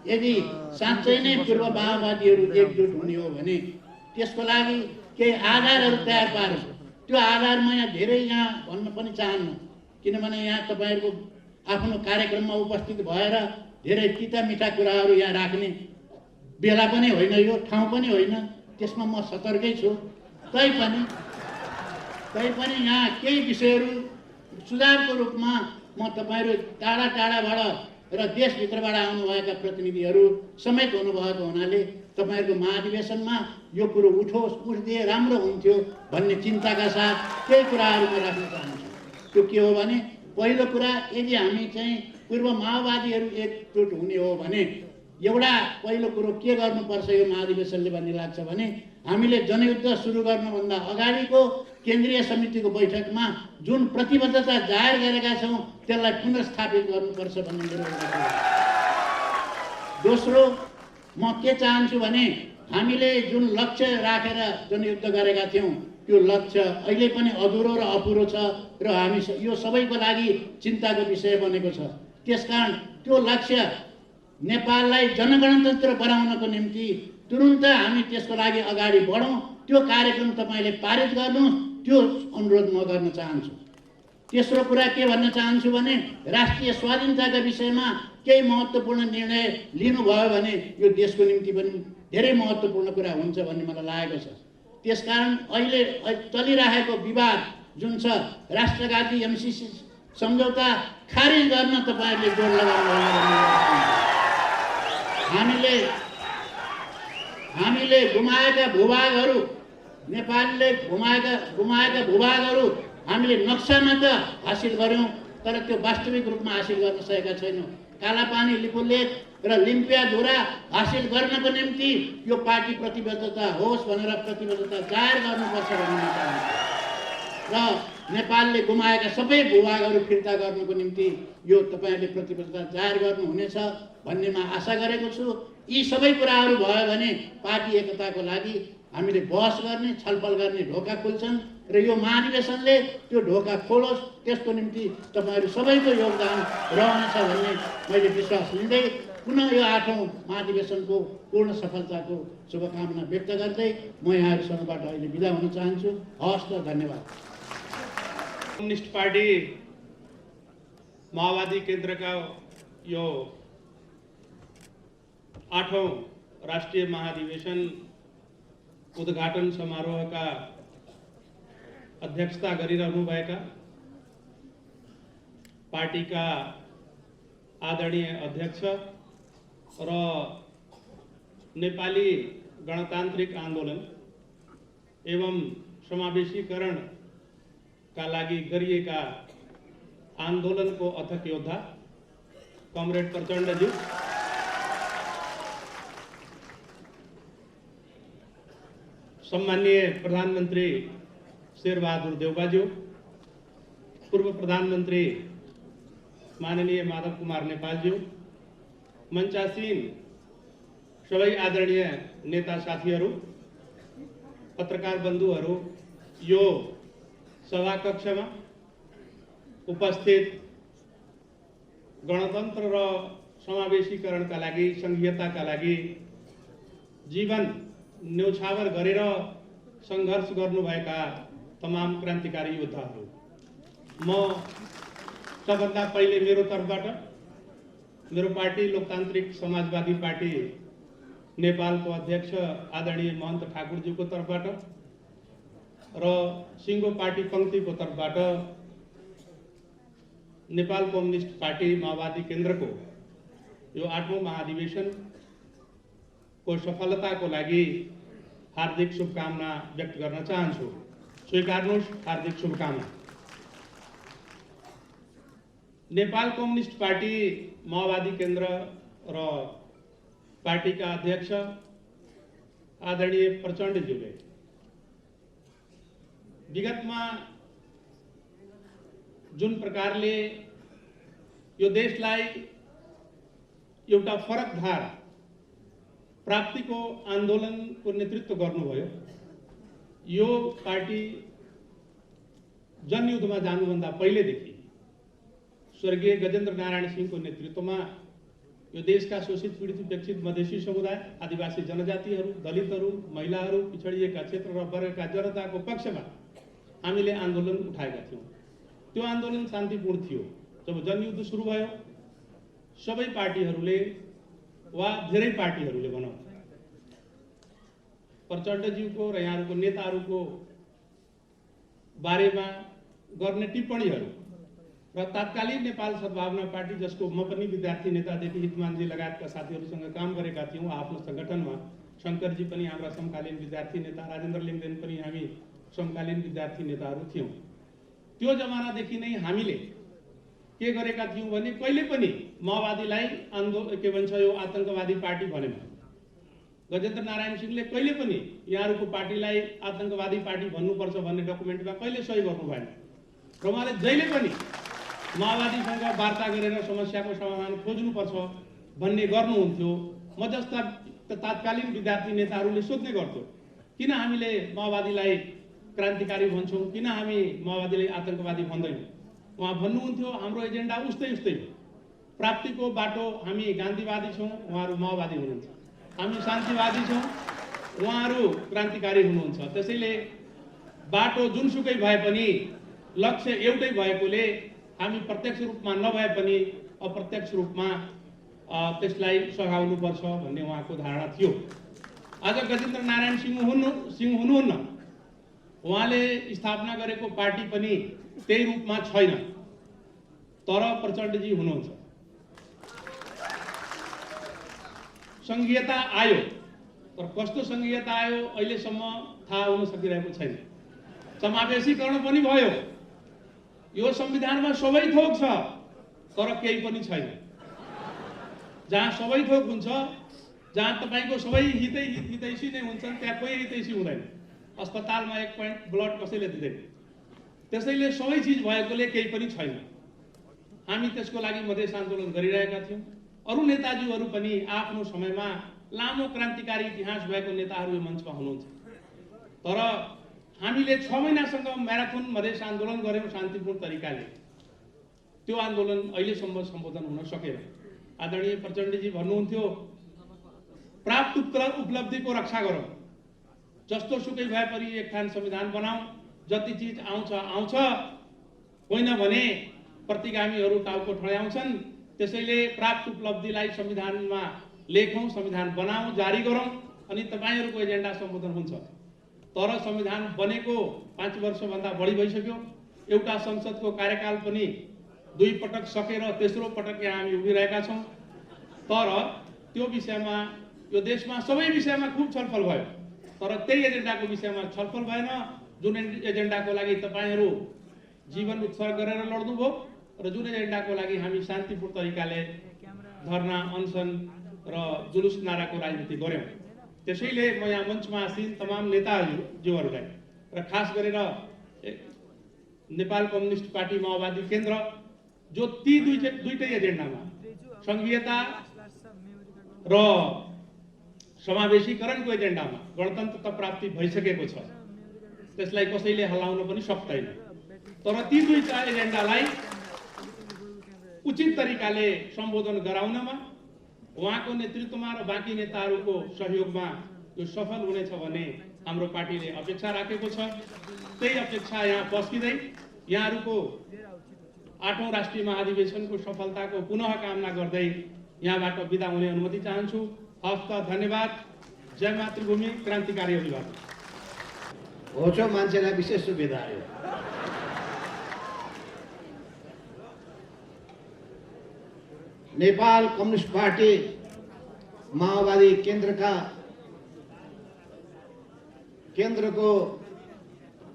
यदि साँच्चै नै पूर्व माओवादीहरू एकजुट हुने हो भने त्यसको लागि केही आधारहरू तयार पारौँ। त्यो आधार म यहाँ धेरै यहाँ भन्न पनि चाहन्न, किनभने यहाँ तपाईँहरूको आफ्नो कार्यक्रममा उपस्थित भएर धेरै तिता मिठा कुराहरू यहाँ राख्ने बेला पनि होइन, यो ठाउँ पनि होइन, त्यसमा म सतर्कै छु। तैपनि यहाँ केही विषयहरू सुझावको रूपमा म तपाईँहरू टाढा टाढाबाट र देशभित्रबाट आउनुभएका प्रतिनिधिहरू समेत हुनुभएको हुनाले तपाईँहरूको महाधिवेशनमा यो कुरो उठिदिए राम्रो हुन्थ्यो भन्ने चिन्ताका साथ केही कुराहरू म राख्न चाहन्छु। त्यो के हो भने पहिलो कुरा, यदि हामी चाहिँ पूर्व माओवादीहरू एकजुट हुने हो भने एउटा पहिलो कुरो के गर्नुपर्छ यो महाधिवेशनले भन्ने लाग्छ भने हामीले जनयुद्ध सुरु गर्नुभन्दा अगाडिको केन्द्रीय समितिको बैठकमा जुन प्रतिबद्धता जाहेर गरेका छौँ त्यसलाई पुनर्स्थापित गर्नुपर्छ भन्ने मेरो एउटा कुरा। दोस्रो, म के चाहन्छु भने हामीले जुन लक्ष्य राखेर जनयुद्ध गरेका थियौँ त्यो लक्ष्य अहिले पनि अधुरो र अपुरो छ र हामी यो सबैको लागि चिन्ताको विषय बनेको छ। त्यसकारण त्यो लक्ष्य नेपाललाई जनगणतन्त्र बनाउनको निम्ति तुरुन्त हामी त्यसको लागि अगाडि बढौँ। त्यो कार्यक्रम तपाईँले पारित गर्नुहोस्, त्यो अनुरोध म गर्न चाहन्छु। तेस्रो कुरा के भन्न चाहन्छु भने राष्ट्रिय स्वाधीनताका विषयमा केही महत्त्वपूर्ण निर्णय लिनुभयो भने यो देशको निम्ति पनि धेरै महत्त्वपूर्ण कुरा हुन्छ भन्ने मलाई लागेको छ। त्यसकारण अहिले चलिरहेको विवाद जुन छ राष्ट्रघाती एमसीसी सम्झौता खारिज गर्न तपाईँहरूले जोड लगाउनु हामीले गुमाएका भूभागहरू, नेपालले गुमाएका भूभागहरू हामीले नक्सामा त हासिल गऱ्यौँ तर त्यो वास्तविक रूपमा हासिल गर्न सकेका छैनौँ। कालापानी, लिपुलेख र लिम्पियाधुरा हासिल गर्नको निम्ति यो पार्टी प्रतिबद्धता होस् भनेर प्रतिबद्धता जाहेर गर्नुपर्छ भन्ने चाहन्छु र नेपालले गुमाएका सबै भूभागहरू फिर्ता गर्नको निम्ति यो तपाईँहरूले प्रतिबद्धता जाहेर गर्नुहुनेछ भन्नेमा आशा गरेको छु। यी सबै कुराहरू भयो भने पार्टी एकताको लागि हामीले बहस गर्ने, छलफल गर्ने ढोका खुल्छन् र यो महाधिवेशनले त्यो ढोका खोलोस्, त्यसको निम्ति तपाईँहरू सबैको योगदान रहनेछ भन्ने मैले विश्वास लिँदै पुनः यो 8औं महाधिवेशनको पूर्ण सफलताको शुभकामना व्यक्त गर्दै म यहाँहरूसँगबाट अहिले बिदा हुन चाहन्छु। हवस् त, धन्यवाद। कम्युनिस्ट पार्टी माओवादी केन्द्रका यो 8औं राष्ट्रिय महाधिवेशन उद्घाटन समारोहका अध्यक्षता गरिरहनुभएका पार्टीका आदरणीय अध्यक्ष र नेपाली गणतान्त्रिक आन्दोलन एवं समावेशीकरणका लागि गरिएका आन्दोलनको अथक योद्धा कमरेड प्रचण्डज्यू, सम्माननीय प्रधानमन्त्री शेरबहादुर देउवाज्यू, पूर्व प्रधानमन्त्री माननीय माधव कुमार नेपालज्यू, मञ्चासीन सबै आदरणीय नेता साथीहरू, पत्रकार बन्धुहरू, यो सभाकक्षमा उपस्थित गणतन्त्र र समावेशीकरणका लागि, संघीयताका लागि जीवन न्यौछावर गरेर सङ्घर्ष गर्नुभएका तमाम क्रान्तिकारी योद्धाहरू, म सबभन्दा पहिले मेरो तर्फबाट मेरो पार्टी लोकतान्त्रिक समाजवादी पार्टी नेपालको अध्यक्ष आदरणीय महन्त ठाकुरज्यूको तर्फबाट र सिङ्गो पार्टी पङ्क्तिको तर्फबाट नेपाल कम्युनिस्ट पार्टी माओवादी केन्द्रको यो 8औं महाधिवेशनको सफलताको लागि हार्दिक शुभकामना व्यक्त गर्न चाहन्छु। स्वीकार्नुहोस् हार्दिक शुभकामना। नेपाल कम्युनिस्ट पार्टी माओवादी केन्द्र र पार्टीका अध्यक्ष आदरणीय प्रचण्डज्यूले विगतमा जुन प्रकारले यो देशलाई एउटा फरक धारा प्राप्तिको आन्दोलनको नेतृत्व गर्नुभयो, यो पार्टी जनयुद्धमा जानुभन्दा पहिलेदेखि स्वर्गीय गजेन्द्र नारायण सिंहको नेतृत्वमा यो देशका शोषित पीडित उपेक्षित मधेसी समुदाय, आदिवासी जनजातिहरू, दलितहरू, महिलाहरू, पिछडिएका क्षेत्र र वर्गका जनताको पक्षमा हामीले आन्दोलन उठाएका थियौँ। त्यो आन्दोलन शान्तिपूर्ण थियो। जब जनयुद्ध सुरु भयो, सबै पार्टीहरूले वा धेरै पार्टीहरूले भनौँ प्रचण्डज्यूको र यहाँहरूको नेताहरूको बारेमा गर्ने टिप्पणीहरू र तत्कालीन नेपाल सद्भावना पार्टी, जसको म पनि विद्यार्थी नेतादेखि हितमानजी लगायतका साथीहरूसँग काम गरेका थियौँ आफ्नो सङ्गठनमा, शङ्करजी पनि हाम्रा समकालीन विद्यार्थी नेता, राजेन्द्र लिङ्गदेन पनि हामी समकालीन विद्यार्थी नेताहरू थियौँ। त्यो जमानादेखि नै हामीले के गरेका थियौँ भने कहिले पनि माओवादीलाई के भन्छ यो आतंकवादी पार्टी भनेन। गजेन्द्र नारायण सिंहले कहिले पनि यहाँहरूको पार्टीलाई आतंकवादी पार्टी भन्नुपर्छ भन्ने डकुमेन्टमा कहिले सही गर्नु भएन र उहाँले जहिले पनि माओवादीसँग वार्ता गरेर समस्याको समाधान खोज्नुपर्छ भन्ने गर्नुहुन्थ्यो। म जस्ता तत्कालीन विद्यार्थी नेताहरूले सोध्ने गर्थ्यो, किन हामीले माओवादीलाई क्रान्तिकारी भन्छौँ, किन हामी माओवादीलाई आतंकवादी भन्दैनौँ। उहाँ भन्नुहुन्थ्यो हाम्रो एजेन्डा उस्तै उस्तै हो, प्राप्तिको बाटो हामी गान्धीवादी छौँ, उहाँहरू माओवादी हुनुहुन्छ, हामी शान्तिवादी छौँ, उहाँहरू क्रान्तिकारी हुनुहुन्छ। त्यसैले बाटो जुनसुकै भए पनि लक्ष्य एउटै भएकोले हामी प्रत्यक्ष रूपमा नभए पनि अप्रत्यक्ष रूपमा त्यसलाई सघाउनुपर्छ भन्ने उहाँको धारणा थियो। आज गजेन्द्र नारायण सिंह हुनुहुन्न, उहाँले स्थापना गरेको पार्टी पनि त्यही रूपमा छैन, तर प्रचण्डजी हुनुहुन्छ। संघीयता आयो, तर कस्तो संघीयता आयो अहिलेसम्म थाहा हुन सकिरहेको छैन। समावेशीकरण पनि भयो, यो संविधानमा सबै थोक छ, तर केही पनि छैन। जहाँ सबै थोक हुन्छ, जहाँ तपाईँको सबै हितैषी नै हुन्छन्, त्यहाँ कोही हितैषी हुँदैन। अस्पतालमा 1 पोइन्ट ब्लड कसैले दिँदैन। त्यसैले सबै चिज भएकोले केही पनि छैन। हामी त्यसको लागि मधेस आन्दोलन गरिरहेका थियौँ। अरू नेताजीहरू पनि आफ्नो समयमा लामो क्रान्तिकारी इतिहास भएको नेताहरू यो मञ्चमा हुनुहुन्छ, तर हामीले 6 महिनासँग म्याराथन मधेस आन्दोलन गऱ्यौँ शान्तिपूर्ण तरिकाले। त्यो आन्दोलन अहिलेसम्म सम्बोधन हुन सकेन। आदरणीय प्रचण्डजी भन्नुहुन्थ्यो प्राप्त उपलब्धिको रक्षा गरौँ, जस्तो सुकै भए पनि एक ठान संविधान बनाऊ, जति चिज आउँछ आउँछ, होइन भने प्रतिगामीहरू टाउको ठड्याउँछन्। त्यसैले प्राप्त उपलब्धिलाई संविधानमा लेखौँ, संविधान बनाऊ, जारी गरौँ, अनि तपाईँहरूको एजेन्डा सम्बोधन हुन्छ। तर संविधान बनेको 5 वर्षभन्दा बढी भइसक्यो। एउटा संसदको कार्यकाल पनि 2 पटक सकेर तेस्रो पटक यहाँ हामी उभिरहेका छौँ। तर त्यो विषयमा यो देशमा सबै विषयमा खूब छलफल भयो, तर त्यही एजेन्डाको विषयमा छलफल भएन, जुन एजेन्डाको लागि तपाईँहरू जीवन उत्सर्ग गरेर लड्नुभयो र जुन एजेन्डाको लागि हामी शान्तिपूर्ण तरिकाले धरना, अनसन र जुलुस नाराको राजनीति गऱ्यौँ। त्यसैले म यहाँ मञ्चमा आसीन तमाम नेताज्यूहरूलाई र खास गरेर नेपाल कम्युनिस्ट पार्टी माओवादी केन्द्र, जो ती दुईटै एजेन्डामा सङ्घीयता र समावेशीकरणको एजेन्डामा गणतन्त्रता प्राप्ति भइसकेको छ, त्यसलाई कसैले हल्लाउन पनि सक्दैन। तर ती दुईटा एजेन्डालाई उचित तरिकाले सम्बोधन गराउनमा उहाँको नेतृत्वमा र बाँकी नेताहरूको सहयोगमा यो सफल हुनेछ भन्ने हाम्रो पार्टीले अपेक्षा राखेको छ। त्यही अपेक्षा यहाँ पस्किँदै यहाँहरूको 8औं राष्ट्रिय महाधिवेशनको सफलताको पुनः कामना गर्दै यहाँबाट बिदा हुने अनुमति चाहन्छु। हस्त धन्यवाद। जय मातृभूमि, क्रान्तिकारी अभिवादन। होचो मान्छेलाई विशेष सुविधा हो। नेपाल कम्युनिस्ट पार्टी माओवादी केन्द्रको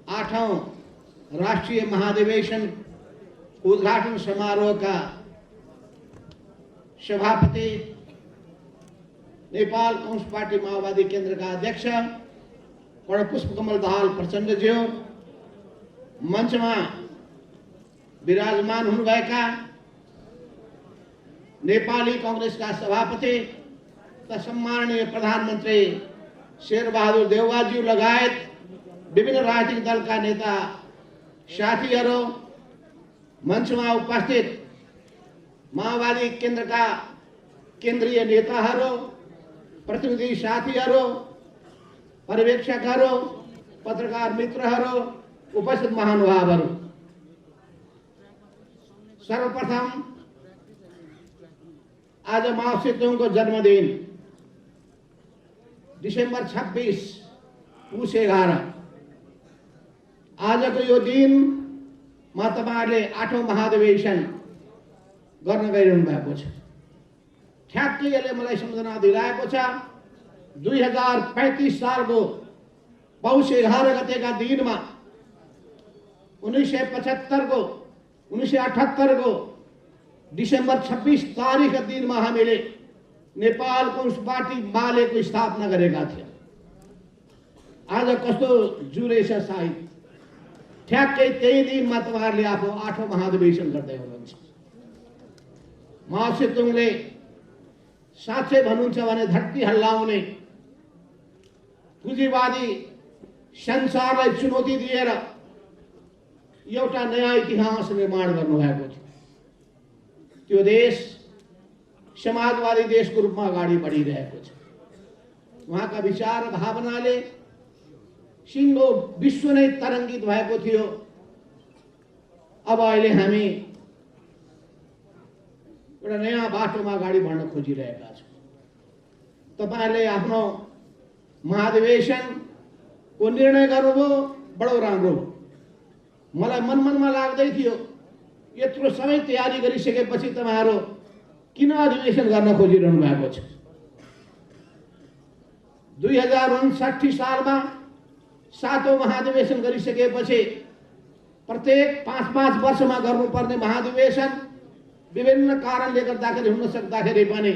8औं राष्ट्रिय महाधिवेशन उद्घाटन समारोह का सभापति, नेपाल कम्युनिस्ट पार्टी माओवादी केन्द्र का अध्यक्ष पुष्पकमल दाहाल प्रचण्डज्यू, मञ्चमा विराजमान हुनुभएका नेपाली कांग्रेसका सभापति तथा सम्माननीय प्रधानमन्त्री शेरबहादुर देउवाज्यू लगायत विभिन्न राजनीतिक दलका नेता साथीहरू, मञ्चमा उपस्थित माओवादी केन्द्रका केन्द्रीय नेताहरू, प्रतिनिधि साथीहरू, पर्यवेक्षकहरू, पत्रकार मित्रहरू, उपस्थित महानुभावहरू, सर्वप्रथम आज माओ सेतुङको जन्मदिन डिसेम्बर 26 पुस 11। आजको यो दिनमा तपाईहरुले 8औं महाधिवेशन गर्न गइरहनु भएको छ। ठ्याक्कै यसले मलाई सम्झना दिलाएको छ 2035 सालको पौष 11 गतेका दिनमा 1975 को 1978 को डिसेम्बर 26 तारिख दिनमा हामीले नेपाल कम्युनिस्ट पार्टी मालेको स्थापना गरेका थियौं। आज कस्तो जुरेछ सायद ठ्याक्कै त्यही दिनमा तपाईहरुले आफ्नो 8औं महाधिवेशन गर्दै हुनुहुन्छ। माओ सेतुङले साँच्चै भन्नुहुन्छ भने धरती हल्लाउने पुँजीवादी संसारलाई चुनौती दिएर एउटा नयाँ इतिहास निर्माण गर्नुभएको थियो। त्यो देश समाजवादी देशको रूपमा अगाडि बढिरहेको छ। उहाँका विचार र भावनाले सिङ्गो विश्व नै तरङ्गित भएको थियो। अब अहिले हामी एउटा नयाँ बाटोमा अगाडि बढ्न खोजिरहेका छौँ। तपाईहरुले आफ्नो महाधिवेशनको निर्णय गर्नुभयो, बडो राम्रो। मलाई मनमा लाग्दै थियो यत्रो समय तयारी गरिसकेपछि तपाईहरु किन अधिवेशन गर्न खोजिरहनु भएको छ। 2059 सालमा 7औं महाधिवेशन गरिसकेपछि प्रत्येक 5-5 वर्षमा गर्नुपर्ने महाधिवेशन विभिन्न कारणले गर्दाखेरि हुन सक्दाखेरि पनि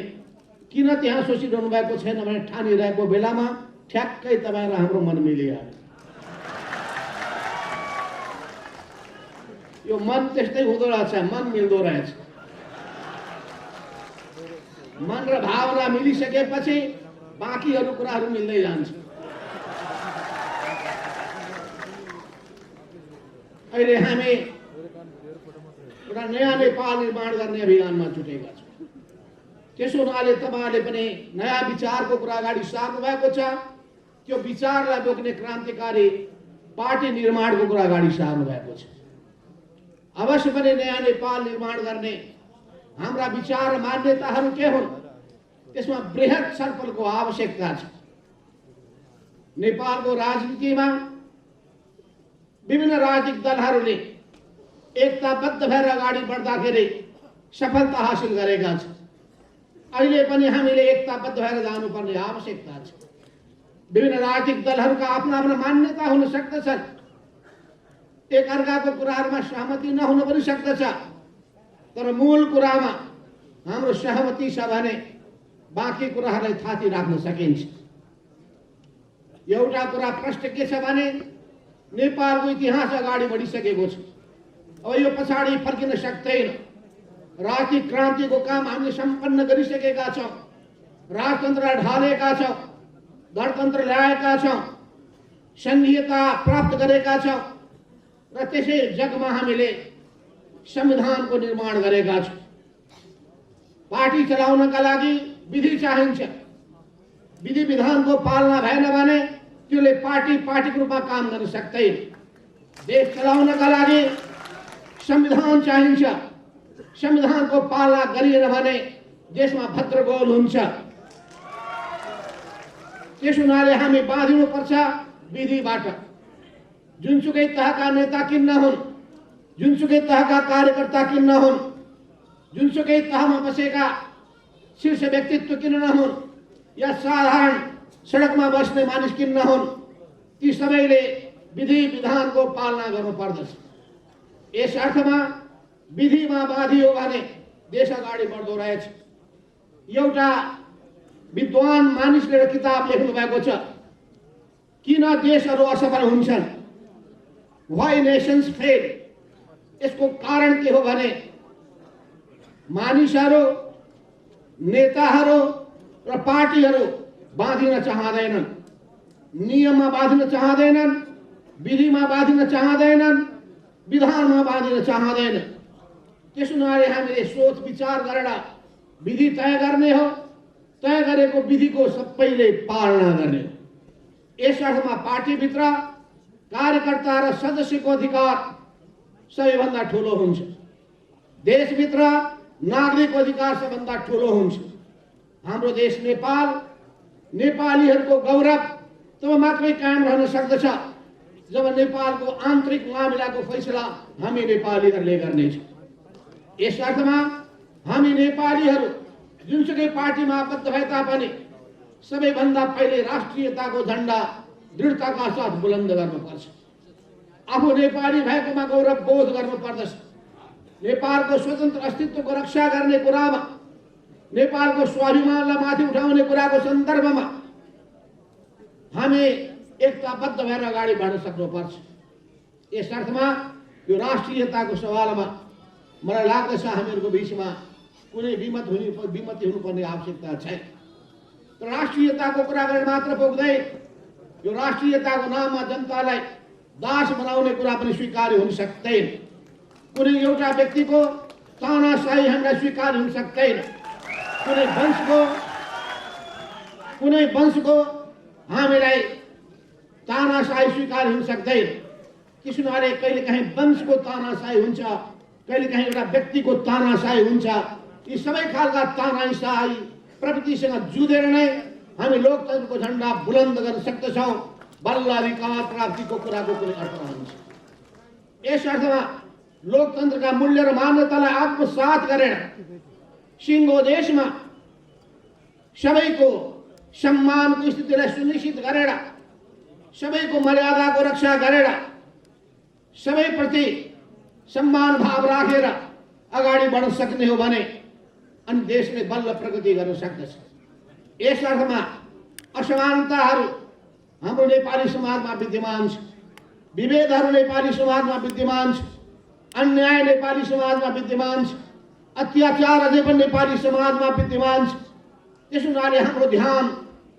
किन त्यहाँ सोचिरहनु भएको छैन भने ठानिरहेको बेलामा ठ्याक्कै तपाईहरुलाई हाम्रो मन मिलिहाल्यो। यो मन त्यस्तै हुँदो रहेछ, मन मिल्दो रहेछ। मन र भावना मिलिसकेपछि बाँकीहरू कुराहरू मिल्दै जान्छ। अहिले हामी एउटा नयाँ नेपाल निर्माण गर्ने अभियानमा जुटेका छौँ। त्यसो हुनाले तपाईँहरूले पनि नयाँ विचारको कुरा अगाडि सार्नु भएको छ। त्यो विचारलाई बोक्ने क्रान्तिकारी पार्टी निर्माणको कुरा अगाडि सार्नु भएको छ। अवश्य पनि नयाँ नेपाल निर्माण गर्ने हाम्रा विचार र मान्यताहरू के हुन्, त्यसमा बृहत छलफलको आवश्यकता छ। नेपालको राजनीतिमा विभिन्न राजनीतिक दलहरूले एकताबद्ध भएर अगाडि बढ्दाखेरि सफलता हासिल गरेका छन्। अहिले पनि हामीले एकताबद्ध भएर जानुपर्ने आवश्यकता छ। विभिन्न राजनीतिक दलहरूका आफ्ना आफ्ना मान्यता हुन सक्दछन्, एकअर्काको कुराहरूमा सहमति नहुन पनि सक्दछ, तर मूल कुरामा हाम्रो सहमति छ भने बाँकी कुराहरूलाई थाती राख्न सकिन्छ। एउटा कुरा प्रश्न के छ भने नेपालको इतिहास अगाडि बढिसकेको छ, अब यो पछाडि फर्किन सक्दैन। राजनीतिक क्रान्तिको काम हामीले सम्पन्न गरिसकेका छौँ, राजतन्त्रलाई ढालेका छौँ, गणतन्त्र ल्याएका छौँ, संघीयता प्राप्त गरेका छौँ र त्यसै जगमा हामीले संविधानको निर्माण गरेका छौँ। पार्टी चलाउनका लागि विधि चाहिन्छ। विधि विधानको पालना भएन भने त्यसले पार्टीको रूपमा काम गर्न सक्दैन। देश चलाउनका लागि संविधान चाहिन्छ। संविधानको पालना गरिएन भने देशमा भद्रगोल हुन्छ। त्यस हुनाले हामी बाँधिनुपर्छ विधिबाट। जुनसुकै तहका नेता किन नहुन्, जुनसुकै तहका कार्यकर्ता किन नहुन्, जुनसुकै तहमा बसेका शीर्ष व्यक्तित्व किन नहुन् या साधारण सडकमा बस्ने मानिस किन नहुन्, ती सबैले विधि विधानको पालना गर्नुपर्दछ। यस अर्थमा विधिमा बाँधियो भने देश अगाडि बढ्दो रहेछ। एउटा विद्वान मानिसले एउटा किताब लेख्नु भएको छ, किन देशहरू असफल हुन्छन्, व्हाई नेशन्स फेल। यसको कारण के हो भने मानिसहरू, नेताहरू र पार्टीहरू बाँधिन चाहँदैनन्, नियममा बाँधिन चाहँदैनन्, विधिमा बाँधिन चाहँदैनन्, विधानमा बाँधिन चाहँदैनन्। त्यस हुनाले हामीले सोच विचार गरेर विधि तय गर्ने हो, तय गरेको विधिको सबैले पालना गर्ने हो। यस अर्थमा पार्टीभित्र कार्यकर्ता र सदस्यको अधिकार सबैभन्दा ठुलो हुन्छ। देशभित्र नागरिकको अधिकार सबभन्दा ठुलो हुन्छ। हाम्रो देश नेपाल, नेपालीहरूको गौरव तब मात्रै कायम रहन सक्दछ जब नेपालको आन्तरिक मामिलाको फैसला हामी नेपालीहरूले गर्नेछौँ। यस अर्थमा हामी नेपालीहरू जुनसुकै पार्टीमा आबद्ध भए तापनि सबैभन्दा पहिले राष्ट्रियताको झण्डा दृढताका साथ बुलन्द गर्नुपर्छ। आफू नेपाली भएकोमा गौरव बोध गर्नुपर्दछ। नेपालको स्वतन्त्र अस्तित्वको रक्षा गर्ने कुरामा, नेपालको स्वाभिमानलाई माथि उठाउने कुराको सन्दर्भमा हामी एकताबद्ध भएर अगाडि बढ्न सक्नुपर्छ। यस अर्थमा यो राष्ट्रियताको सवालमा मलाई लाग्दछ हामीहरूको बिचमा कुनै विमति हुनुपर्ने आवश्यकता छैन। तर राष्ट्रियताको कुरा गरेर मात्र पुग्दैन। यो राष्ट्रियताको नाममा जनतालाई दास बनाउने कुरा पनि स्वीकार्य हुन सक्दैन। कुनै एउटा व्यक्तिको तानाशाही हामीलाई स्वीकार्य हुन सक्दैन। कुनै वंशको हामीलाई तानाशाही स्वीकार्य हुन सक्दैन। त्यस हुनाले कहिलेकाहीँ वंशको तानाशाही हुन्छ, कहिलेकाहीँ एउटा व्यक्तिको तानाशाही हुन्छ। यी सबै खालका तानाशाही प्रवृत्तिसँग जुधेर नै हामी लोकतन्त्रको झण्डा बुलन्द गर्न सक्दछौँ। बल्ल अधिकार प्राप्तिको कुराको कुनै अर्थ रहन्छ। यस अर्थमा लोकतन्त्रका मूल्य र मान्यतालाई आत्मसात गरेर सिङ्गो देशमा सबैको सम्मानको स्थितिलाई सुनिश्चित गरेर, सबैको मर्यादाको रक्षा गरेर, सबैप्रति सम्मान भाव राखेर अगाडि बढ्न सक्ने हो भने अनि देशले बल्ल प्रगति गर्न सक्दछ। यस अर्थमा असमानताहरू हाम्रो नेपाली समाजमा विद्यमान छ, विभेदहरू नेपाली समाजमा विद्यमान छ, अन्याय नेपाली समाजमा विद्यमान छ, अत्याचार अझै पनि नेपाली समाजमा विद्यमान छ। त्यस हुनाले हाम्रो ध्यान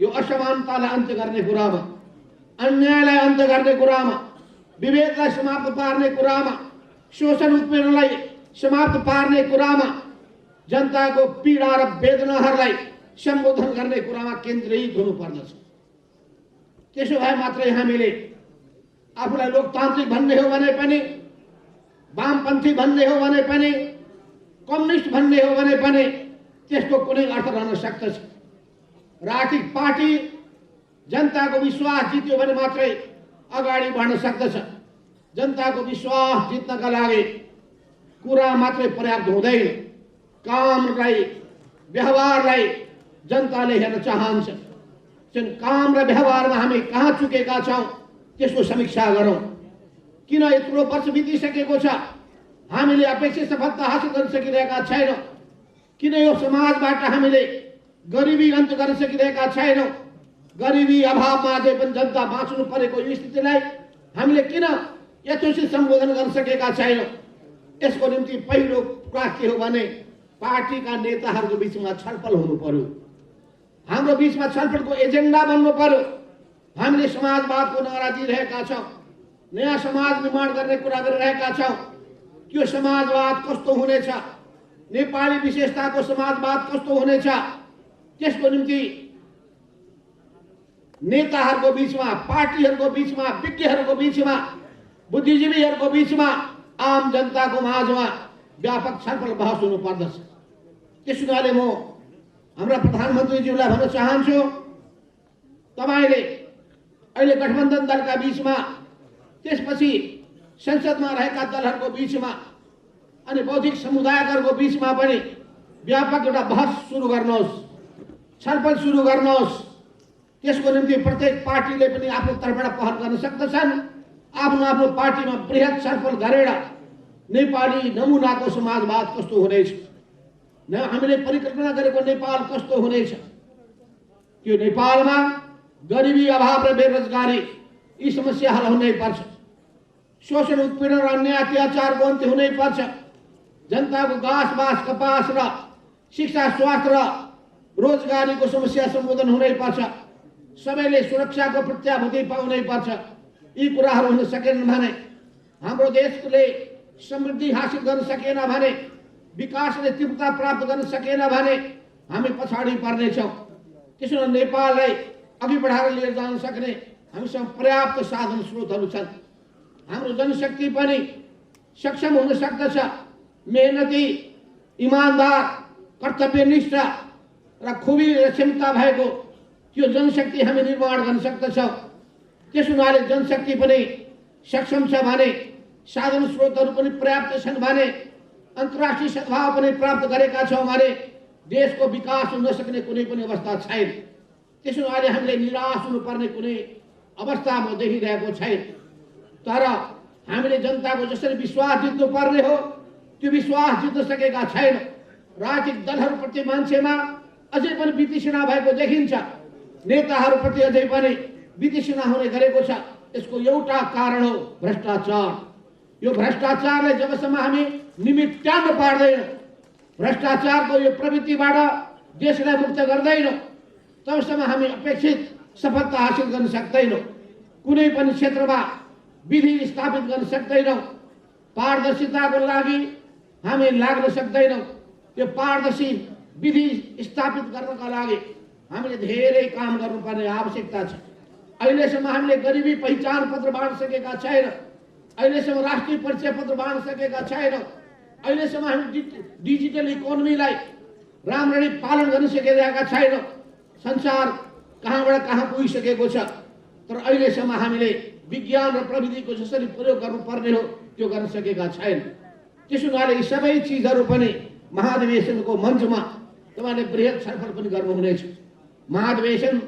यो असमानतालाई अन्त्य गर्ने कुरामा, अन्यायलाई अन्त्य गर्ने कुरामा, विभेदलाई समाप्त पार्ने कुरामा, शोषण उत्पीडनलाई समाप्त पार्ने कुरामा जनताको पीडा र वेदनाहरूलाई सम्बोधन गर्ने कुरामा केन्द्रित हुनुपर्दछ। त्यसो भए मात्रै हामीले आफूलाई लोकतान्त्रिक भन्ने हो भने पनि, वामपन्थी भन्ने हो भने पनि, कम्युनिस्ट भन्ने हो भने पनि त्यसको कुनै अर्थ रहन सक्दछ। राजनीतिक पार्टी जनताको विश्वास जित्यो भने मात्रै अगाडि बढ्न सक्दछ। जनताको विश्वास जित्नका लागि कुरा मात्रै पर्याप्त हुँदैन, कामलाई, व्यवहारलाई जनताले हेर्न चाहन्छ। काम र व्यवहारमा हामी कहाँ चुकेका छौँ त्यसको समीक्षा गरौँ। किन यत्रो वर्ष बितिसकेको छ हामीले अपेक्षित सफलता हासिल गर्न सकिरहेका छैनौँ? किन यो समाजबाट हामीले गरिबी अन्त गर्न सकिरहेका छैनौँ? गरिबी अभावमा अझै पनि जनता बाँच्नु परेको यो स्थितिलाई हामीले किन यथोचित सम्बोधन गर्न सकेका छैनौँ? यसको निम्ति पहिलो कुरा के हो भने पार्टीका नेताहरूको बिचमा छलफल हुनु पर्यो। हाम्रो बिचमा छलफलको एजेन्डा बन्नु पर्यो। हामीले समाजवादको नारा दिइरहेका छौँ, नयाँ समाज निर्माण गर्ने कुरा गरिरहेका छौँ। त्यो समाजवाद कस्तो हुनेछ, नेपाली विशेषताको समाजवाद कस्तो हुनेछ, त्यसको निम्ति नेताहरूको बिचमा, पार्टीहरूको बिचमा, विज्ञहरूको बिचमा, बुद्धिजीवीहरूको बिचमा, आम जनताको माझमा व्यापक छलफल बहस हुनु पर्दछ। त्यस हुनाले म हाम्रा प्रधानमन्त्रीज्यूलाई भन्न चाहन्छु, तपाईँले अहिले गठबन्धन दलका बिचमा, त्यसपछि संसदमा रहेका दलहरूको बिचमा अनि बौद्धिक समुदायहरूको बिचमा पनि व्यापक एउटा बहस सुरु गर्नुहोस्, छलफल सुरु गर्नुहोस्। त्यसको निम्ति प्रत्येक पार्टीले पनि आफ्नो तर्फबाट पहल गर्न सक्दछन्। आफ्नो आफ्नो पार्टीमा बृहत छलफल गरेर नेपाली नमुनाको समाजवाद कस्तो हुनेछ, हामीले परिकल्पना गरेको नेपाल कस्तो हुनेछ, त्यो नेपालमा गरिबी, अभाव र बेरोजगारी यी समस्या हल हुनैपर्छ। शोषण, उत्पीडन र अन्याय अत्याचारको अन्त्य हुनैपर्छ। जनताको घाँस बाँस कपास र शिक्षा, स्वास्थ्य र रोजगारीको समस्या सम्बोधन हुनैपर्छ। सबैले सुरक्षाको प्रत्याभूति पाउनैपर्छ। यी कुराहरू हुन सकेनन् भने, हाम्रो देशले समृद्धि हासिल गर्न सकेन भने, विकासले तीव्रता प्राप्त गर्न सकेन भने हामी पछाडि पर्नेछौँ। त्यसो नेपाललाई अघि बढाएर लिएर जान सक्ने हामीसँग पर्याप्त साधन स्रोतहरू छन्। हाम्रो जनशक्ति पनि सक्षम हुन सक्दछ। मेहनती, इमान्दार, कर्तव्यनिष्ठ र खुबी र क्षमता भएको त्यो जनशक्ति हामी निर्माण गर्न सक्दछौँ। त्यस हुनाले जनशक्ति पनि सक्षम छ भने, साधन स्रोतहरू पनि पर्याप्त छन् भने, अन्तर्राष्ट्रिय सद्भाव पनि प्राप्त गरेका छौँ भने देशको विकास हुन नसक्ने कुनै पनि अवस्था छैन। त्यस हुनाले हामीले निराश हुनुपर्ने कुनै अवस्था म देखिरहेको छैन। तर हामीले जनताको जसरी विश्वास जित्नु पर्ने हो त्यो विश्वास जित्न सकेका छैन। राजनीतिक दलहरूप्रति मान्छेमा अझै पनि वितृष्णा भएको देखिन्छ। नेताहरूप्रति अझै पनि वितृष्णा हुने गरेको छ। यसको एउटा कारण हो भ्रष्टाचार। यो भ्रष्टाचारलाई जबसम्म हामी निमित्तान्न पार्दैनौँ, भ्रष्टाचारको यो प्रवृत्तिबाट देशलाई मुक्त गर्दैनौँ, तबसम्म हामी अपेक्षित सफलता हासिल गर्न सक्दैनौँ। कुनै पनि क्षेत्रमा विधि स्थापित गर्न सक्दैनौँ। पारदर्शिताको लागि हामी लाग्न सक्दैनौँ। त्यो पारदर्शी विधि स्थापित गर्नका लागि हामीले धेरै काम गर्नुपर्ने आवश्यकता छ। अहिलेसम्म हामीले गरिबी पहिचान पत्र बाँड्न सकेका छैनौँ। अहिलेसम्म राष्ट्रिय परिचय पत्र बाँड्न सकेका छैनौँ। अहिलेसम्म हामी डिजिटल इकोनोमीलाई राम्ररी पालन गर्न सकिरहेका छैनौँ। संसार कहाँबाट कहाँ पुगिसकेको छ, तर अहिलेसम्म हामीले विज्ञान र प्रविधिको जसरी प्रयोग गर्नुपर्ने हो त्यो गर्न सकेका छैन। त्यसो हुनाले यी सबै चिजहरू पनि महाधिवेशनको मञ्चमा तपाईँले बृहत छलफल पनि गर्नुहुनेछ। महाधिवेशन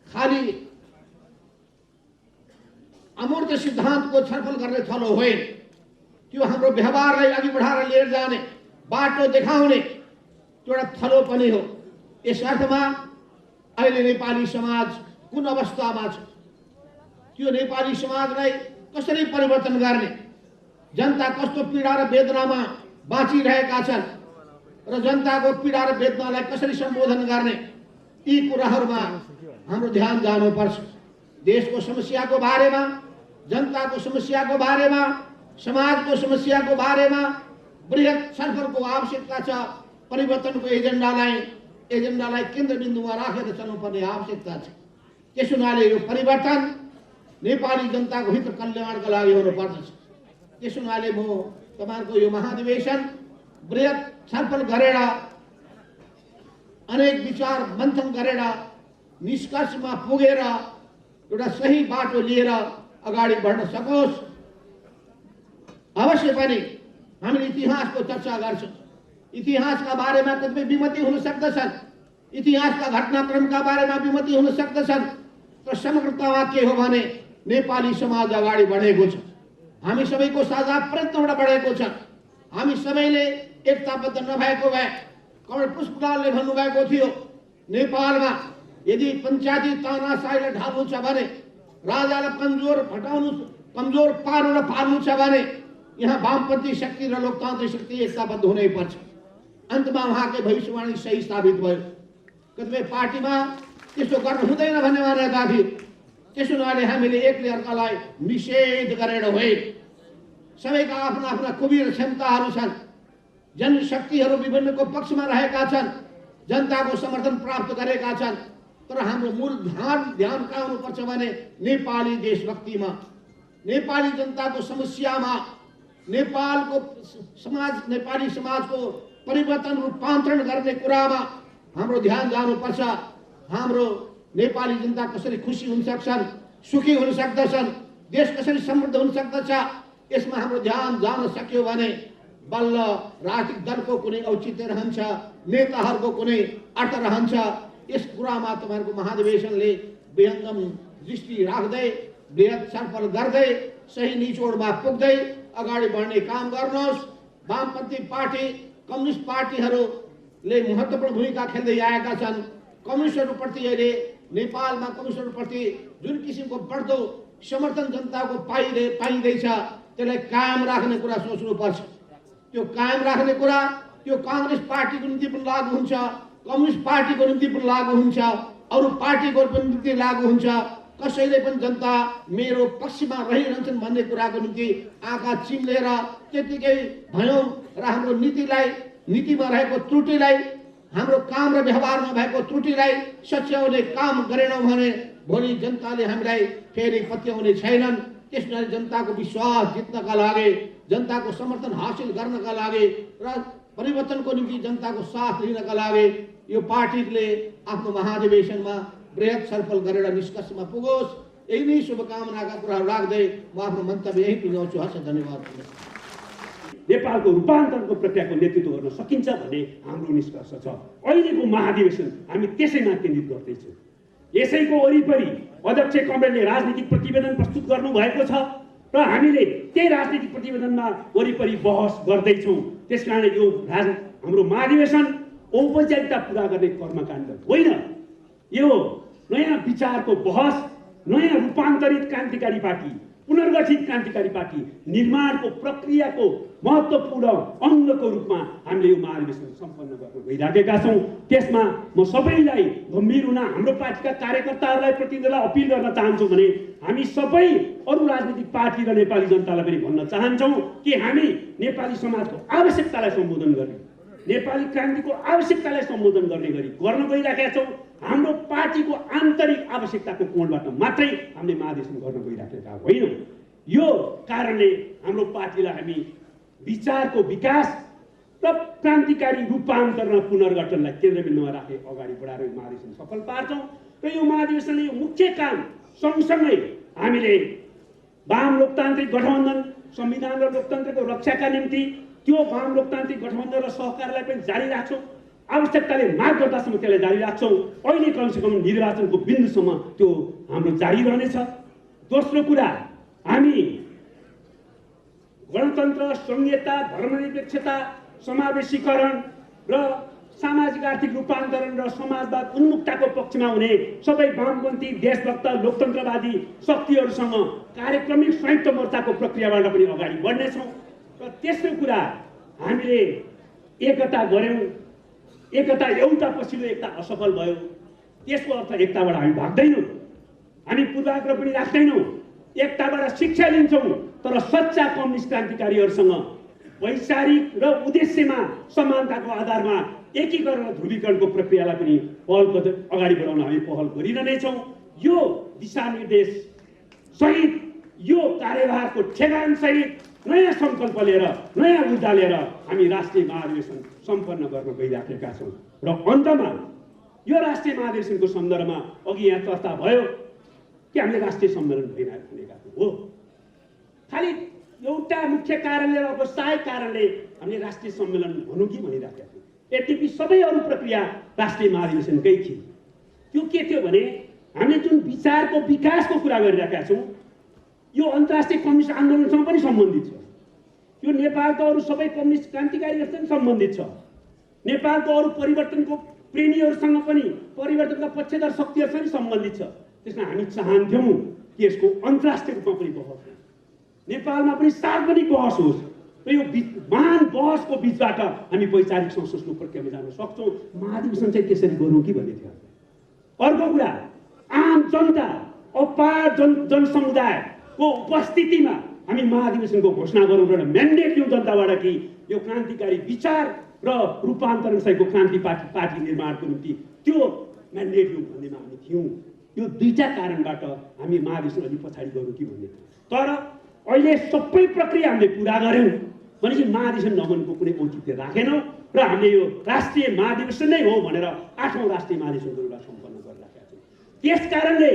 खाली अमूर्त सिद्धान्तको छलफल गर्ने थलो होइन, त्यो हाम्रो व्यवहारलाई अघि बढाएर लिएर जाने, बाटो देखाउने त्यो एउटा थलो पनि हो। यस अर्थमा अहिले नेपाली समाज कुन अवस्थामा छ, त्यो नेपाली समाजलाई कसरी परिवर्तन गर्ने, जनता कस्तो पीडा र वेदनामा बाँचिरहेका छन् र जनताको पीडा र वेदनालाई कसरी सम्बोधन गर्ने, यी कुराहरूमा हाम्रो ध्यान जानुपर्छ। देशको समस्याको बारेमा, जनताको समस्याको बारेमा, समाजको समस्याको बारेमा बृहत छलफलको आवश्यकता छ। परिवर्तनको एजेन्डालाई केन्द्रबिन्दुमा राखेर चल्नुपर्ने आवश्यकता छ। त्यस हुनाले यो परिवर्तन नेपाली जनताको हित कल्याणका लागि हुनुपर्दछ। त्यस हुनाले म तपाईँहरूको यो महाधिवेशन बृहत छलफल गरेर अनेक विचार मन्थन गरेर निष्कर्षमा पुगेर एउटा सही बाटो लिएर अगाडि बढ्न सकोस्। अवश्य पनि हामीले इतिहासको चर्चा गर्छौँ। इतिहासका बारेमा कतिपय विमति हुन सक्दछन्, इतिहासका घटनाक्रमका बारेमा विमति हुन सक्दछन्, तर समग्रतामा के हो भने नेपाली समाज अगाडि बढेको छ। हामी सबैको साझा प्रयत्नबाट बढेको छ। हामी सबैले एकताबद्ध नभएको भए कमल पुष्पलालले भन्नुभएको थियो, नेपालमा यदि पञ्चायती तानाशाहीलाई ढाल्नु छ भने, राजालाई कमजोर पार्नु र पार्नु छ भने यहाँ वामपन्थी शक्ति र लोकतान्त्रिक शक्ति एकताबद्ध हुनै पर्छ। अन्तमा उहाँकै भविष्यवाणी सही साबित भयो। कतिपय पार्टीमा त्यस्तो गर्नु हुँदैन भन्ने मान्यता थियो। त्यसो हुनाले हामीले एकले अर्कालाई निषेध गरेर होइन, सबैका आफ्ना आफ्ना खुबी र क्षमताहरू छन्, जनशक्तिहरू विभिन्नको पक्षमा रहेका छन्, जनताको समर्थन प्राप्त गरेका छन्, तर हाम्रो मूल ध्यान कहाँ हुनुपर्छ भने नेपाली देशभक्तिमा, नेपाली जनताको समस्यामा, नेपाली समाजको परिवर्तन रूपान्तरण गर्ने कुरामा हाम्रो ध्यान जानुपर्छ। हाम्रो नेपाली जनता कसरी खुसी हुन सक्छन्, सुखी हुन सक्दछन्, देश कसरी समृद्ध हुन सक्दछ, यसमा हाम्रो ध्यान जान सक्यो भने बल्ल राजनीतिक दलको कुनै औचित्य रहन्छ, नेताहरूको कुनै अर्थ रहन्छ। यस कुरामा तपाईँहरूको महाधिवेशनले विहङ्गम दृष्टि राख्दै, बृहत छलफल गर्दै, सही निचोडमा पुग्दै अगाडि बढ्ने काम गर्नुहोस्। वामपन्थी पार्टी, कम्युनिस्ट पार्टीहरूले महत्त्वपूर्ण भूमिका खेल्दै आएका छन्। कम्युनिस्टहरूप्रति अहिले नेपालमा कम्युनिस्टहरूप्रति जुन किसिमको बढ्दो समर्थन जनताको पाइँदैछ, त्यसलाई कायम राख्ने कुरा सोच्नुपर्छ। त्यो कायम राख्ने कुरा त्यो काङ्ग्रेस पार्टीको निम्ति पनि लागू हुन्छ, कम्युनिस्ट पार्टीको निम्ति पनि लागू हुन्छ, अरू पार्टीको पनि निम्ति लागू हुन्छ। कसैले पनि जनता मेरो पक्षमा रहिरहन्छन् भन्ने कुराको निम्ति आँखा चिम्लेर त्यतिकै भयौँ र हाम्रो नीतिमा रहेको त्रुटिलाई, हाम्रो काम र व्यवहारमा भएको त्रुटिलाई सच्याउने काम गरेनौँ भने भोलि जनताले हामीलाई फेरि पत्याउने छैनन्। त्यसले जनताको विश्वास जित्नका लागि, जनताको समर्थन हासिल गर्नका लागि र परिवर्तनको निम्ति जनताको साथ लिनका लागि यो पार्टीले आफ्नो महाधिवेशनमा बृहत छलफल गरेर निष्कर्षमा पुगोस्। यही नै शुभकामनाका कुराहरू राख्दै म आफ्नो मन्तव्य यही टुङ्गाउँछु। हस्, धन्यवाद। नेपालको रूपान्तरणको प्रक्रियाको नेतृत्व गर्न सकिन्छ भन्ने हाम्रो निष्कर्ष छ। अहिलेको महाधिवेशन हामी त्यसैमा केन्द्रित गर्दैछौँ। यसैको वरिपरि अध्यक्ष कमरेडले राजनीतिक प्रतिवेदन प्रस्तुत गर्नुभएको छ र हामीले त्यही राजनीतिक प्रतिवेदनमा वरिपरि बहस गर्दैछौँ। त्यसकारण यो हाम्रो महाधिवेशन औपचारिकता पुरा गर्ने कर्मकाण्ड होइन, यो नयाँ विचारको बहस, नयाँ रूपान्तरित क्रान्तिकारी पार्टी, पुनर्गठित क्रान्तिकारी पार्टी निर्माणको प्रक्रियाको महत्त्वपूर्ण अङ्गको रूपमा हामीले यो महाधिवेशन सम्पन्न गर्न गइराखेका छौँ। त्यसमा म सबैलाई गम्भीर हुन, हाम्रो पार्टीका कार्यकर्ताहरूलाई प्रतिनिधिलाई अपिल गर्न चाहन्छु भने हामी सबै अरू राजनीतिक पार्टी र नेपाली जनतालाई पनि भन्न चाहन्छौँ कि हामी नेपाली समाजको आवश्यकतालाई सम्बोधन गर्ने, नेपाली क्रान्तिको आवश्यकतालाई सम्बोधन गर्ने गरी गर्न गइराखेका छौँ। हाम्रो पार्टीको आन्तरिक आवश्यकताको कोणबाट मात्रै हामीले महाधिवेशन गर्न गइराखेका होइनौँ। यो कारणले हाम्रो पार्टीलाई हामी विचारको विकास र क्रान्तिकारी रूपान्तरण पुनर्गठनलाई केन्द्रबिन्दुमा राखे अगाडि बढाएर यो महाधिवेशन सफल पार्छौँ। र यो महाधिवेशनले यो मुख्य काम सँगसँगै हामीले वाम लोकतान्त्रिक गठबन्धन, संविधान र लोकतन्त्रको रक्षाका निम्ति त्यो वाम लोकतान्त्रिक गठबन्धन र सहकारलाई पनि जारी राख्छौँ। आवश्यकताले माग गर्दासम्म त्यसलाई जारी राख्छौँ। अहिले कमसेकम निर्वाचनको बिन्दुसम्म त्यो हाम्रो जारी रहनेछ। दोस्रो कुरा, हामी गणतन्त्र, संहिता, धर्मनिरपेक्षता, समावेशीकरण र सामाजिक आर्थिक रूपान्तरण र समाजवाद उन्मुक्तको पक्षमा हुने सबै वामपन्थी, देशभक्त, लोकतन्त्रवादी शक्तिहरूसँग कार्यक्रमिक संयुक्त मोर्चाको प्रक्रियाबाट पनि अगाडि बढ्नेछौँ। र तेस्रो कुरा, हामीले एकता गऱ्यौँ, एकता एउटा पछिल्लो एकता असफल भयो, त्यसको अर्थ एकताबाट हामी भाग्दैनौँ, हामी पूर्वाग्रह पनि राख्दैनौँ। एकताबाट शिक्षा लिन्छौँ, तर सच्चा कम्युनिस्ट क्रान्तिकारीहरूसँग वैचारिक र उद्देश्यमा समानताको आधारमा एकीकरण र ध्रुवीकरणको प्रक्रियालाई पनि अगाडि बढाउन हामी पहल गरिरहनेछौँ। यो दिशानिर्देश सहित यो कार्यभारको ठेगान सहित नयाँ सङ्कल्प लिएर नयाँ ऊर्जा लिएर हामी राष्ट्रिय महाधिवेशन सम्पन्न गर्न गइराखेका छौँ। र अन्तमा यो राष्ट्रिय महाधिवेशनको सन्दर्भमा अघि यहाँ चर्चा भयो कि हामीले राष्ट्रिय सम्मेलन भइरहेका हो। खालि एउटा मुख्य कारणले र अब सहायक कारणले हामीले राष्ट्रिय सम्मेलन भनौँ कि भनिराखेका थियौँ। यद्यपि सबै अरू प्रक्रिया राष्ट्रिय महाधिवेशनकै थियो। त्यो के थियो भने हामीले जुन विचारको विकासको कुरा गरिरहेका छौँ यो अन्तर्राष्ट्रिय कम्युनिस्ट आन्दोलनसँग पनि सम्बन्धित छ। यो नेपालका अरू सबै कम्युनिस्ट क्रान्तिकारीहरूसँग सम्बन्धित छ। नेपालको अरू परिवर्तनको प्रेमीहरूसँग पनि परिवर्तनका पक्षधर शक्तिहरूसँग सम्बन्धित छ। त्यसमा हामी चाहन्थ्यौँ कि यसको अन्तर्राष्ट्रिय रूपमा पनि बहस होस्, नेपालमा पनि सार्वजनिक बहस होस् र यो महान बहसको बिचबाट हामी वैचारिक संश्लेषण प्रक्रियामा जान सक्छौँ। महाधिवेशन चाहिँ त्यसरी गरौँ कि भन्ने थियो। अर्को कुरा, आम जनता अपार जनसमुदायको उपस्थितिमा हामी महाधिवेशनको घोषणा गरौँ र म्यान्डेट लिउँ जनताबाट कि यो क्रान्तिकारी विचार र रूपान्तरण सहितको क्रान्ति पार्टी निर्माणको निम्ति त्यो म्यान्डेट लिउँ भन्नेमा हामी थियौँ। यो दुईटा कारणबाट हामी महाधिवेशन अलि पछाडि गरौँ कि भन्ने। तर अहिले सबै प्रक्रिया हामीले पुरा गऱ्यौँ भनेपछि महाधिवेशन नबन्नुको कुनै औचित्य राखेनौँ र हामीले यो राष्ट्रिय महाधिवेशन नै हो भनेर 8औं राष्ट्रिय महाधिवेशनको एउटा सम्पन्न गरिराखेका छौँ। त्यस कारणले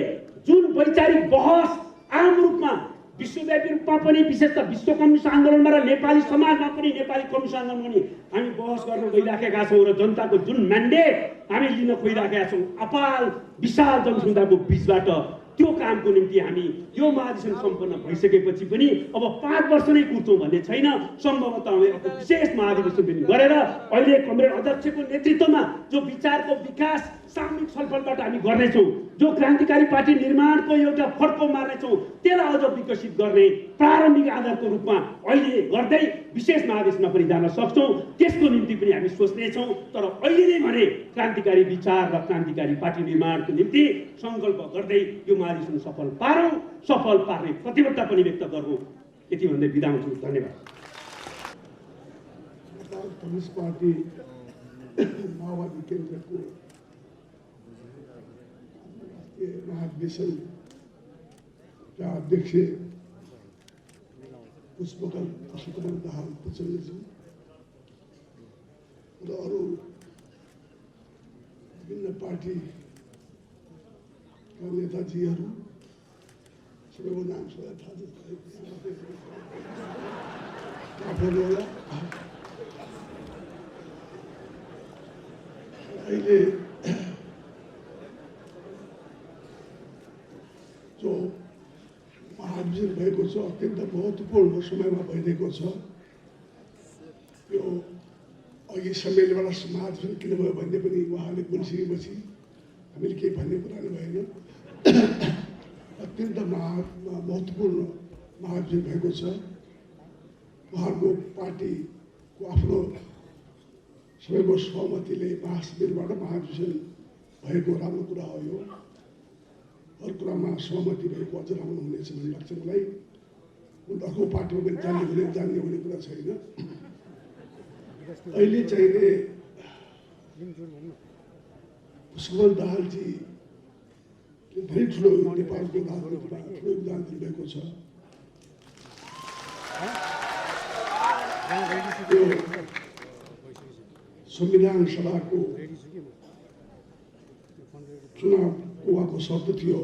जुन वैचारिक बहस आम रूपमा विश्वव्यापी रूपमा पनि विशेषतः विश्व कम्युनिस्ट आन्दोलनमा र नेपाली समाजमा पनि नेपाली कम्युनिस्ट आन्दोलनमा पनि हामी बहस गर्न गइराखेका छौँ र जनताको जुन म्यान्डेट हामी लिन खोजिराखेका छौँ अपार विशाल जनसमुदायको बिचबाट त्यो कामको निम्ति हामी यो महाधिवेशन सम्पन्न भइसकेपछि पनि अब 5 वर्ष नै कुर्छौँ भन्ने छैन। सम्भवतः हामी अर्को विशेष महाधिवेशन पनि गरेर अहिले कमरेड अध्यक्षको नेतृत्वमा जो विचारको विकास सामूहिक छलफलबाट हामी गर्नेछौँ, जो क्रान्तिकारी पार्टी निर्माणको एउटा फड्को मार्नेछौँ, त्यसलाई अझ विकसित गर्ने प्रारम्भिक आधारको रूपमा अहिले गर्दै विशेष महाधिवेशनमा पनि जान सक्छौँ। त्यसको निम्ति पनि हामी सोच्नेछौँ। तर अहिले नै भने क्रान्तिकारी विचार र क्रान्तिकारी पार्टी निर्माणको निम्ति सङ्कल्प गर्दै यो महाधिवेशन सफल पारौँ, सफल पार्ने प्रतिबद्धता पनि व्यक्त गरौँ। यति भन्दै बिदा हुन्छु। धन्यवाद। कम्युनिस्ट पार्टी माओवादी केन्द्रको महाधिवेशनका अध्यक्ष पुष्पकमल दाहाल प्रचण्डज्यू र अरू विभिन्न पार्टीका नेताजीहरू सबैको नाम सबै थाहा छ। अहिले जो महाधिवेशन भएको छ अत्यन्त महत्त्वपूर्ण समयमा भइरहेको छ। यो अघि सम्मेलनबाट महाधिवेशन किन भयो भन्ने पनि उहाँले बोलिसकेपछि हामीले केही भन्ने कुरा नै भएन। अत्यन्त महत्त्वपूर्ण महाधिवेशन भएको छ। उहाँहरूको पार्टीको आफ्नो सबैको सहमतिले महाशिविरबाट महाधिवेशन भएको राम्रो कुरा हो। यो हर कुरामा सहमति भएको अझ राम्रो हुनेछ भन्ने लाग्छ मलाई। अर्को पार्टीमा पनि जान्ने हुने कुरा छैन। अहिले चाहिने पुष्पकमल दाहालजी धेरै ठुलो नेपालको राजनीतिमा ठुलो योगदान दिनुभएको छ। यो संविधान सभाको चुनावको उहाँको शब्द थियो,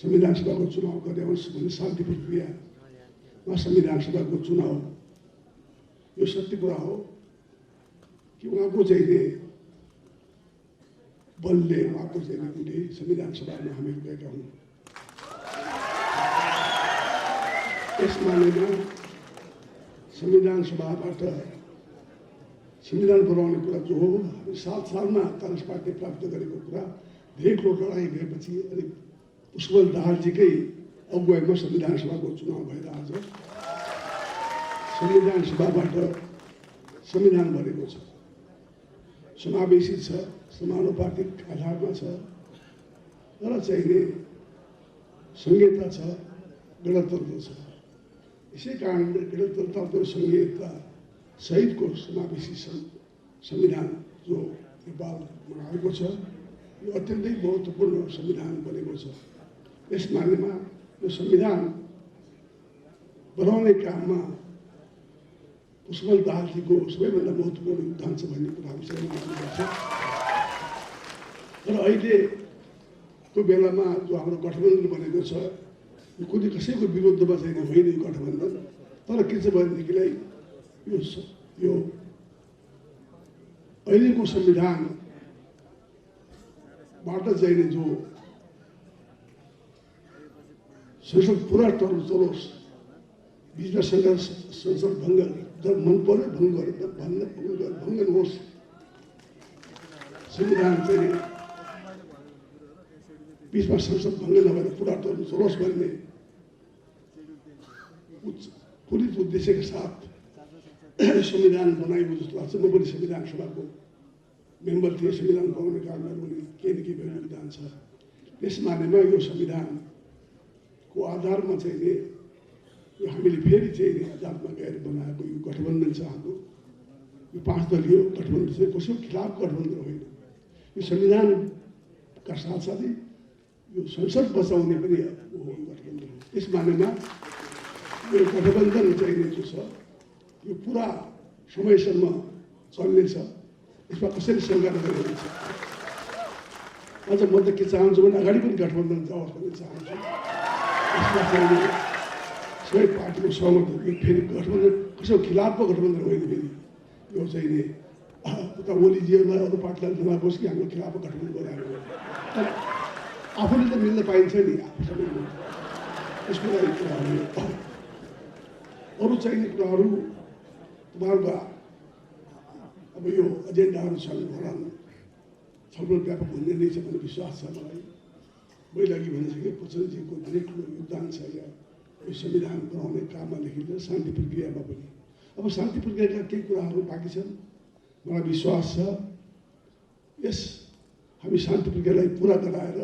संविधान सभाको चुनाव गर्ने भने शान्ति प्रक्रियामा संविधान सभाको चुनाव। यो सत्य कुरा हो कि उहाँको चाहिने बलले उहाँको चाहिने उनले संविधान सभामा हामीहरू गएका हुन्। यस मानेमा संविधान सभाबाट संविधान बनाउने कुरा जो हो, हामी 7 सालमा काङ्ग्रेस पार्टीले प्राप्त गरेको कुरा धेरै ठुलो लडाइँ भएपछि अनि पुष्पकमल दाहालजीकै अगुवाईमा संविधान सभाको चुनाव भएर आज संविधान सभाबाट संविधान बनेको छ। समावेशी छ, समानुपातिक आधारमा छ र चाहिने संहिता छ, गणतन्त्र छ। यसै कारणले गणतन्त्रको संहिता सहितको समावेशी संविधान जो नेपालमा आएको छ यो अत्यन्तै महत्त्वपूर्ण संविधान बनेको छ। यस मानेमा यो संविधान बनाउने काममा पुष्पल दाहालजीको सबैभन्दा महत्त्वपूर्ण योगदान छ भन्ने कुरा विषयमा मान्नुपर्छ। र अहिलेको बेलामा जो हाम्रो गठबन्धन बनेको छ यो कुनै कसैको विरुद्धमा चाहिँ होइन यो गठबन्धन। तर के छ भनेदेखिलाई यो अहिलेको संविधानबाट चाहिँ जो संसद पुरा चलोस्, बिचमा संसद भङ्ग जब मन पर्यो भङ्ग नहोस्, संविधान चाहिँ बिचमा संसद भङ्ग नभएर पुरा चलोस् भन्ने पुलिस उद्देश्यका साथ संविधान बनाएको जस्तो लाग्छ। म पनि संविधान सभाको मेम्बर थिएँ, संविधान बनाउने काममा पनि केही न केही योगदान छ। त्यस मानेमा यो संविधानको आधारमा चाहिँ यो हामीले फेरि चाहिँ आधारमा गएर बनाएको यो गठबन्धन छ हाम्रो। यो 5 दलीय गठबन्धन चाहिँ कसैको खिलाफ गठबन्धन होइन। यो संविधानका साथसाथै यो संसद बचाउने पनि हो गठबन्धन। त्यस मानेमा यो गठबन्धन चाहिँ जो छ यो पुरा समयसम्म चल्नेछ, यसमा कसैले शङ्का नगरिरहेको छ। अझ म त के चाहन्छु भने अगाडि पनि गठबन्धन जाओस् भन्ने चाहन्छु। यसमा चाहिँ सबै पार्टीको सहमत हो। फेरि गठबन्धन कसैको खिलाफको गठबन्धन होइन। फेरि यो चाहिँ नि उता ओलीजीहरूलाई अरू पार्टीलाई नलागोस् कि हाम्रो खिलाफको गठबन्धन बनाएको हो। तर आफूले त मिल्न पाइन्छ नि आफूसँग। यसको लागि कुराहरू अरू चाहिने कुराहरू तपाईँहरूका अब यो एजेन्डाहरू छन् होला, छलफल व्यापक हुने नै छ भन्ने विश्वास छ मलाई। मैले अघि भनिसकेँ प्रचण्डजीको धेरै ठुलो योगदान छ यहाँ यो संविधान बनाउने काममा लेखिन्छ, शान्ति प्रक्रियामा पनि। अब शान्ति प्रक्रियाका केही कुराहरू बाँकी छन्। मलाई विश्वास छ यस हामी शान्ति प्रक्रियालाई पुरा गराएर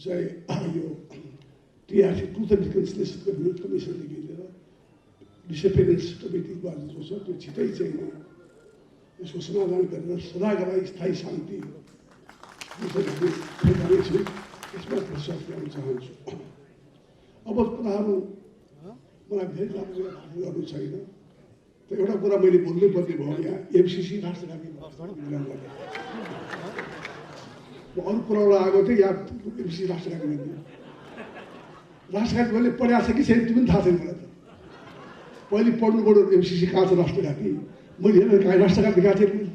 चाहिँ यो TRC ट्रुथ एन्ड रिकन्सिलिएसन कमिसनदेखि लिएर डिसेपेरेन्स कमिटीको आज जो छ त्यो छिटै चाहिँ यसको समाधान गरेर सदाका लागि स्थायी शान्ति गर्नेछु, यसमा विश्वास गर्न चाहन्छु। अब कुराहरू मलाई धेरै राम्रो गर्नु छैन। त एउटा कुरा मैले बोल्नुपर्ने भयो यहाँ MCC राष्ट्रघाती अरू कुराबाट आएको थियो यहाँ MCC राष्ट्रघाती राष्ट्रघाटी मैले पढाएको छ कि छैन त्यो पनि थाहा छैन मलाई। त पहिले पढ्नु पऱ्यो MCC कहाँ छ राष्ट्रघाटी, मैले हेरेर कहीँ राष्ट्रघाटी गएको थिएँ।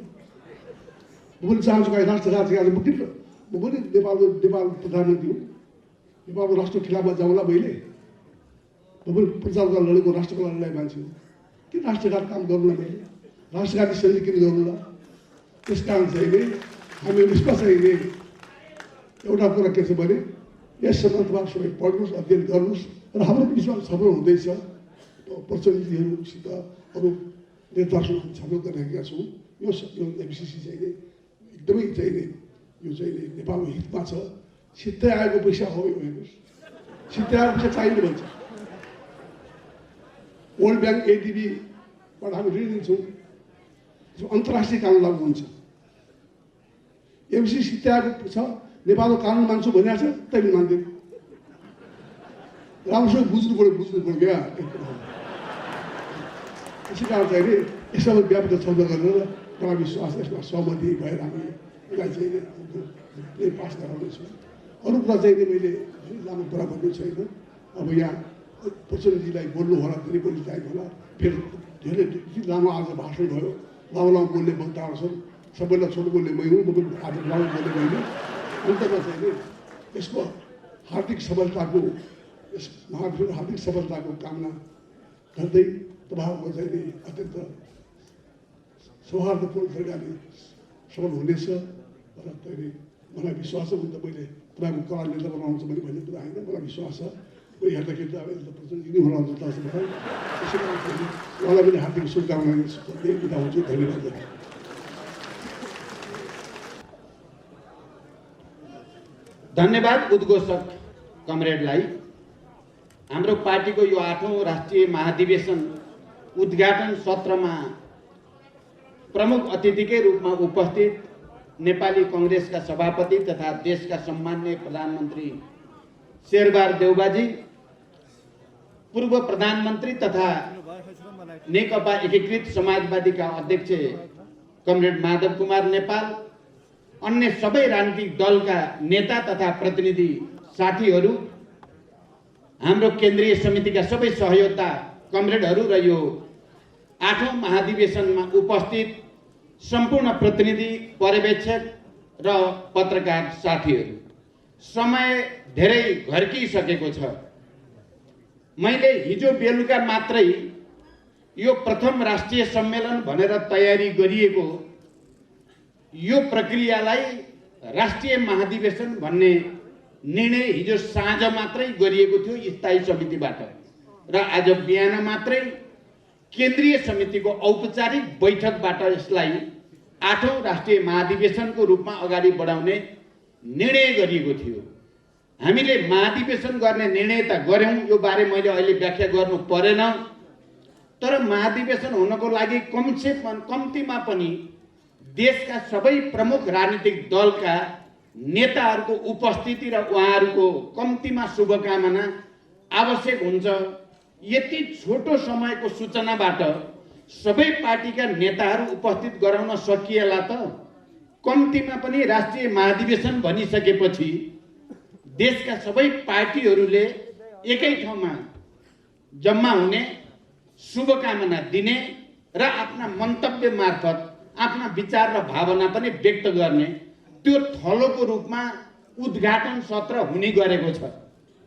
म पनि चाहन्छु कहीँ राष्ट्रघाटी गएको म पनि नेपाल प्रधानमन्त्री हुँ, नेपालको राष्ट्रको खिलाफमा जाउँला मैले। म पनि प्रजाको लडेको राष्ट्रको लडाइँ मान्छे हो। किन राष्ट्रघात काम गर्नुला मैले, राष्ट्रघाती सैनिक किन गर्नुला। त्यस कारण चाहिँ नि हामी यसमा चाहिँ नि एउटा कुरा के छ भने यस सन्दर्भमा सबै पढ्नुहोस्, अध्ययन गर्नुहोस्। र हाम्रो बिचमा छलफल हुँदैछ प्रचण्डजीहरूसित, अरू नेताहरूसँग छलफल गरिरहेका छौँ। यो MCC चाहिँ नि एकदमै चाहिँ नि यो चाहिँ नि नेपालको हितमा छ। सिधै आएको पैसा हो यो, हेर्नुहोस् सिधै आएको पैसा चाहिने भन्छ। वर्ल्ड ब्याङ्क ADB-बाट हामी ऋण लिन्छौँ, अन्तर्राष्ट्रिय कानुन लागू हुन्छ। MCC सिधै आएको छ, नेपालको कानुन मान्छु भनेको छ, तैपनि मान्दैन। राम्रोसँग बुझ्नु पऱ्यो क्या। त्यसै कारण चाहिँ नि यसमा व्यापक छलफल गरेर मलाई विश्वास यसमा सहमति भएर हामी यसलाई चाहिँ पास गराउनेछौँ। अरू कुरा चाहिँ नि मैले लामो कुरा भन्नु छैन। अब यहाँ प्रचण्डजीलाई बोल्नु होला, धेरै बोल्नु टाइम होला, फेरि धेरै लामो आज भाषण भयो, लामो बोल्ने वक्ताहरू छन्, सबैलाई छोटो बोल्ने मै हुँ, म पनि आज लामो बोल्ने मैले। अन्तमा चाहिँ नि यसको हार्दिक सफलताको, यस महाभियोग हार्दिक सफलताको कामना गर्दै तपाईँहरूको चाहिँ नि अत्यन्त सौहार्दपूर्ण तरिकाले सफल हुनेछ र चाहिँ मलाई विश्वास छ। उनी त मैले तपाईँको कला नेता बनाउँछ भने भन्ने कुरा होइन, मलाई विश्वास छ। कोही हेर्दाखेरि त अब प्रचण्डजी नै होला जस्तो लाग्छ मलाई। त्यसै कारण उहाँलाई पनि हार्दिक शुभकामना दिँदै बिदा हुन्छु। धन्यवाद। धन्यवाद उद्घोषक कमरेडलाई। हाम्रो पार्टीको यो 8औं राष्ट्रिय महाधिवेशन उद्घाटन सत्रमा प्रमुख अतिथिकै रूपमा उपस्थित नेपाली कांग्रेसका सभापति तथा देशका सम्माननीय प्रधानमन्त्री शेरबहादुर देउबाजी, पूर्व प्रधानमन्त्री तथा नेकपा एकीकृत समाजवादीका अध्यक्ष कमरेड माधव कुमार नेपाल, अन्य सबै राजनीतिक दलका नेता तथा प्रतिनिधि साथीहरू, हाम्रो केन्द्रीय समितिका सबै सहयोद्धा कमरेडहरू र यो 8औं महाधिवेशनमा उपस्थित सम्पूर्ण प्रतिनिधि, पर्यवेक्षक र पत्रकार साथीहरू, समय धेरै घर्किसकेको छ। मैले हिजो बेलुका मात्रै यो प्रथम राष्ट्रिय सम्मेलन भनेर तयारी गरिएको यो प्रक्रियालाई राष्ट्रिय महाधिवेशन भन्ने निर्णय हिजो साँझ मात्रै गरिएको थियो स्थायी समितिबाट र आज बिहान मात्रै केन्द्रीय समितिको औपचारिक बैठकबाट यसलाई 8औं राष्ट्रिय महाधिवेशनको रूपमा अगाडि बढाउने निर्णय गरिएको थियो। हामीले महाधिवेशन गर्ने निर्णय त गर्यौं, यो बारे मैले अहिले व्याख्या गर्नु परेन, तर महाधिवेशन हुनको लागि कम्तीमा पनि देशका सबै प्रमुख राजनीतिक दलका नेताहरूको उपस्थिति र उहाँहरूको कम्तीमा शुभकामना आवश्यक हुन्छ। यति छोटो समयको सूचनाबाट सबै पार्टीका नेताहरू उपस्थित गराउन सकिएला त? कम्तीमा पनि राष्ट्रिय महाधिवेशन भनिसकेपछि देशका सबै पार्टीहरूले एकै ठाउँमा जम्मा हुने, शुभकामना दिने र आफ्ना मन्तव्य मार्फत आफ्ना विचार र भावना पनि व्यक्त गर्ने त्यो थलोको रूपमा उद्घाटन सत्र हुने गरेको छ।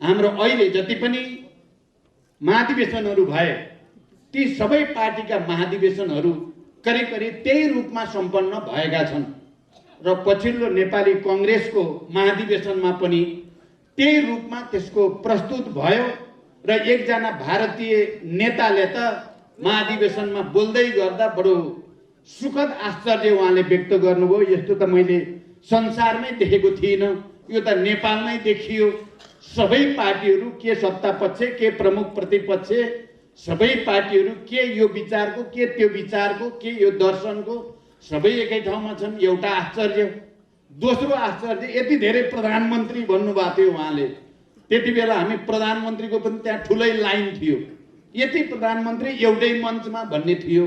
हाम्रो अहिले जति पनि महाधिवेशनहरू भए ती सबै पार्टीका महाधिवेशनहरू करिब करिब त्यही रूपमा सम्पन्न भएका छन् र पछिल्लो नेपाली कांग्रेसको महाधिवेशनमा पनि त्यही रूपमा त्यसको प्रस्तुत भयो र एकजना भारतीय नेताले त महाधिवेशनमा बोल्दै गर्दा बडो सुखद आश्चर्य उहाँले व्यक्त गर्नुभयो। यस्तो त मैले संसारमै देखेको थिइनँ, यो त नेपालमै देखियो। सबै पार्टीहरू, के सत्ता पक्ष के प्रमुख प्रतिपक्ष, सबै पार्टीहरू के यो विचारको के त्यो विचारको के यो दर्शनको सबै एकै ठाउँमा छन्। एउटा आश्चर्य। दोस्रो आश्चर्य, यति धेरै प्रधानमन्त्री भन्नुभएको थियो उहाँले, त्यति बेला हामी प्रधानमन्त्रीको पनि त्यहाँ ठुलै लाइन थियो, यति प्रधानमन्त्री एउटै मञ्चमा भन्ने थियो।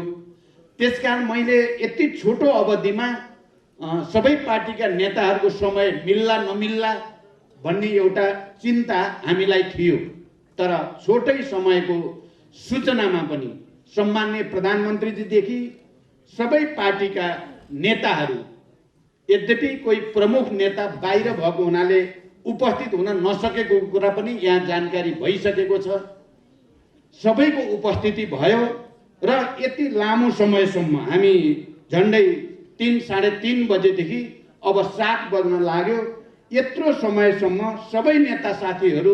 त्यसकारण मैले यति छोटो अवधिमा सबै पार्टीका नेताहरूको समय मिल्ला नमिल्ला भन्ने एउटा चिन्ता हामीलाई थियो, तर छोटै समयको सूचनामा पनि सम्माननीय प्रधानमन्त्रीजीदेखि सबै पार्टीका नेताहरू, यद्यपि कोही प्रमुख नेता बाहिर भएको हुनाले उपस्थित हुन नसकेको कुरा पनि यहाँ जानकारी भइसकेको छ, सबैको उपस्थिति भयो र यति लामो समयसम्म हामी झन्डै 3-3:30 बजेदेखि अब 7 बज्न लाग्यो, यत्रो समयसम्म सबै नेता साथीहरू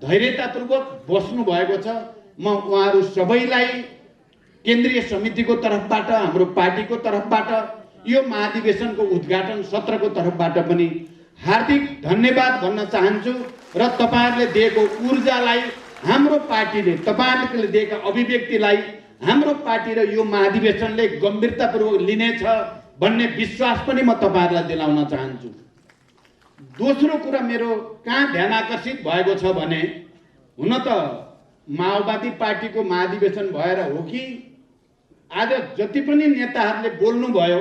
धैर्यतापूर्वक बस्नु भएको छ। म उहाँहरू सबैलाई केन्द्रीय समितिको तर्फबाट, हाम्रो पार्टीको तर्फबाट, यो महाधिवेशनको उद्घाटन सत्रको तर्फबाट पनि हार्दिक धन्यवाद भन्न चाहन्छु र तपाईहरुले दिएको ऊर्जालाई, हाम्रो पार्टीले तपाईहरुले दिएका अभिव्यक्तिलाई हाम्रो पार्टी र यो महाधिवेशनले गम्भीरतापूर्वक लिनेछ भन्ने विश्वास पनि म तपाईहरुलाई दिलाउन चाहन्छु। दोस्रो कुरा मेरो कहाँ ध्यान आकर्षित भएको छ भने, हुन त माओवादी पार्टीको महाधिवेशन भएर हो कि आज जति पनि नेताहरूले बोल्नु भयो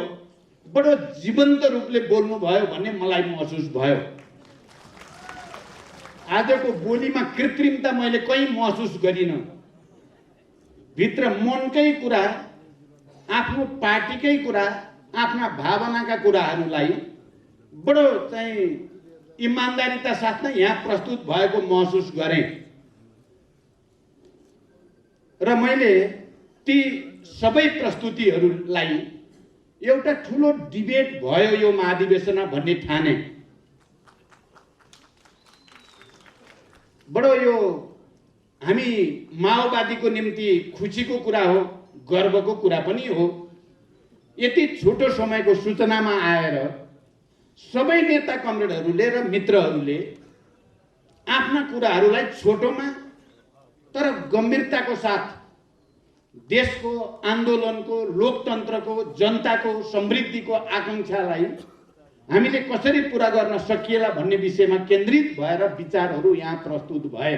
बडो जीवन्त रूपले बोल्नु भयो भन्ने मलाई महसुस भयो। आजको बोलीमा कृत्रिमता मैले कहीँ महसुस गरिनँ। भित्र मनकै कुरा, आफ्नो पार्टीकै कुरा, आफ्ना भावनाका कुराहरूलाई बडो चाहिँ इमानदारीता साथ नै यहाँ प्रस्तुत भएको महसुस गरेँ र मैले ती सबै प्रस्तुतिहरूलाई एउटा ठुलो डिबेट भयो यो महाधिवेशनमा भन्ने ठाने। बडो यो हामी माओवादीको निम्ति खुसीको कुरा हो, गर्वको कुरा पनि हो। यति छोटो समयको सूचनामा आएर सबै नेता कमरेडहरूले र मित्रहरूले आफ्ना कुराहरूलाई छोटोमा तर गम्भीरताको साथ देशको आन्दोलनको, लोकतन्त्रको, जनताको समृद्धिको आकाङ्क्षालाई हामीले कसरी पुरा गर्न सकिएला भन्ने विषयमा केन्द्रित भएर विचारहरू यहाँ प्रस्तुत भए।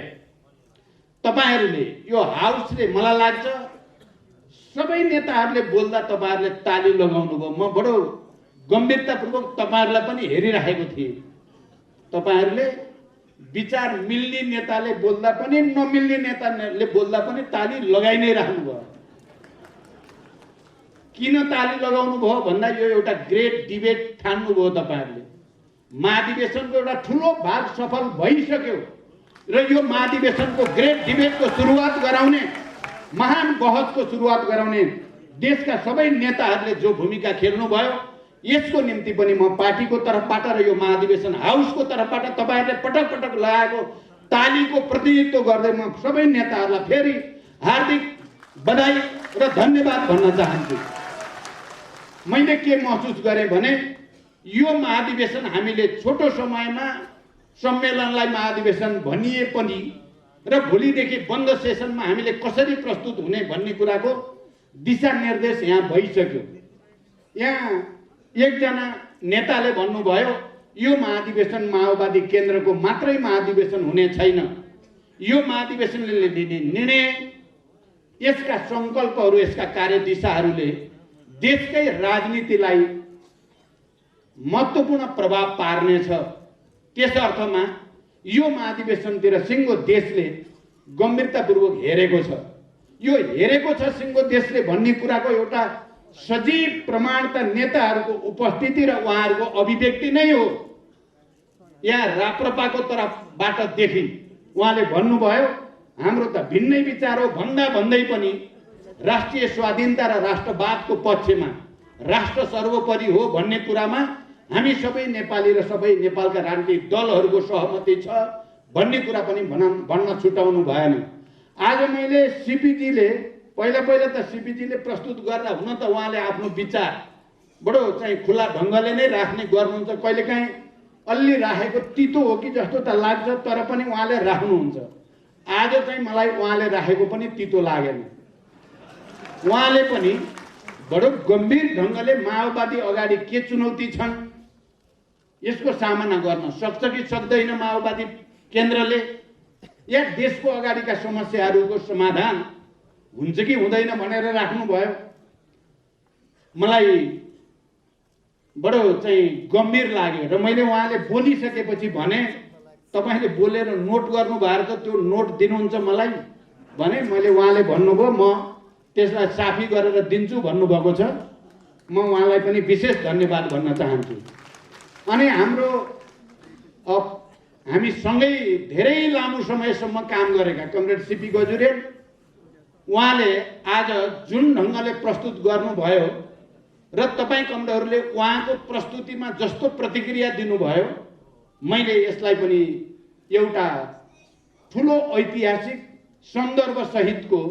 तपाईहरूले यो हाउसले मलाई लाग्छ सबै नेताहरूले बोल्दा तपाईहरूले ताली लगाउनु भयो। म बडो गम्भीरतापूर्वक तपाईहरूलाई पनि हेरिरहेको थिएँ। तपाईहरूले विचार मिल्ने नेताले बोल्दा पनि नमिल्ने नेताले बोल्दा पनि ताली लगाइ नै राख्नुभयो। किन ताली लगाउनु भयो भन्दा यो एउटा ग्रेट डिबेट ठान्नुभयो तपाईहरूले। महाधिवेशनको एउटा ठुलो भाग सफल भइसक्यो र यो महाधिवेशनको ग्रेट डिबेटको सुरुवात गराउने, महान बहसको सुरुवात गराउने देशका सबै नेताहरूले जो भूमिका खेल्नुभयो, यसको निम्ति पनि म पार्टीको तर्फबाट र यो महाधिवेशन हाउसको तर्फबाट तपाईहरूले पटक पटक लगाएको तालीको प्रतिनिधित्व गर्दै म सबै नेताहरूलाई फेरि हार्दिक बधाई र धन्यवाद भन्न चाहन्छु। मैले के महसुस गरेँ भने यो महाधिवेशन हामीले छोटो समयमा सम्मेलनलाई महाधिवेशन भनिए पनि र भोलिदेखि बन्द सेसनमा हामीले कसरी प्रस्तुत हुने भन्ने कुराको दिशानिर्देश यहाँ भइसक्यो। यहाँ एकजना नेताले भन्नुभयो यो महाधिवेशन माओवादी केन्द्रको मात्रै महाधिवेशन हुने छैन। यो महाधिवेशनले लिने निर्णय, यसका सङ्कल्पहरू, यसका कार्यदिशाहरूले देशकै राजनीतिलाई महत्त्वपूर्ण प्रभाव पार्नेछ। त्यस अर्थमा यो महाधिवेशनतिर सिङ्गो देशले गम्भीरतापूर्वक हेरेको छ। यो हेरेको छ सिङ्गो देशले भन्ने कुराको एउटा सजीव प्रमाण त नेताहरूको उपस्थिति र उहाँहरूको अभिव्यक्ति नै हो। यहाँ राप्रपाको तर्फबाट देखि उहाँले भन्नुभयो हाम्रो त भिन्नै विचार हो भन्दा भन्दै पनि राष्ट्रिय स्वाधीनता र राष्ट्रवादको पक्षमा राष्ट्र सर्वोपरि हो भन्ने कुरामा हामी सबै नेपाली र सबै नेपालका राजनीतिक दलहरूको सहमति छ भन्ने कुरा पनि भन्न छुटाउनु भएन। आज मैले सिपिजीले पहिला त सिपिजीले प्रस्तुत गर्दा हुन त उहाँले आफ्नो विचार बडो चाहिँ खुला ढङ्गले नै राख्ने गर्नुहुन्छ। कहिलेकाहीँ अलि राखेको तितो हो कि जस्तो त लाग्छ, तर पनि उहाँले राख्नुहुन्छ। आज चाहिँ मलाई उहाँले राखेको पनि तितो लागेन। उहाँले पनि बडो गम्भीर ढङ्गले माओवादी अगाडि के चुनौती छन्, यसको सामना गर्न सक्छ कि सक्दैन माओवादी केन्द्रले, या देशको अगाडिका समस्याहरूको समाधान हुन्छ कि हुँदैन भनेर राख्नुभयो। मलाई बडो चाहिँ गम्भीर लाग्यो र मैले उहाँले बोलिसकेपछि भने तपाईँले बोलेर नोट गर्नुभयो त त्यो नोट दिनुहुन्छ मलाई भने मैले उहाँले भन्नुभयो म त्यसलाई साफी गरेर दिन्छु भन्नुभएको छ। म उहाँलाई पनि विशेष धन्यवाद भन्न चाहन्छु। अनि हामी सँगै धेरै लामो समयसम्म काम गरेका कमरेड सिपी गजुरेल, उहाँले आज जुन ढङ्गले प्रस्तुत गर्नुभयो र तपाईँ कमरेडहरूले उहाँको प्रस्तुतिमा जस्तो प्रतिक्रिया दिनुभयो, मैले यसलाई पनि एउटा ठुलो ऐतिहासिक सन्दर्भ सहितको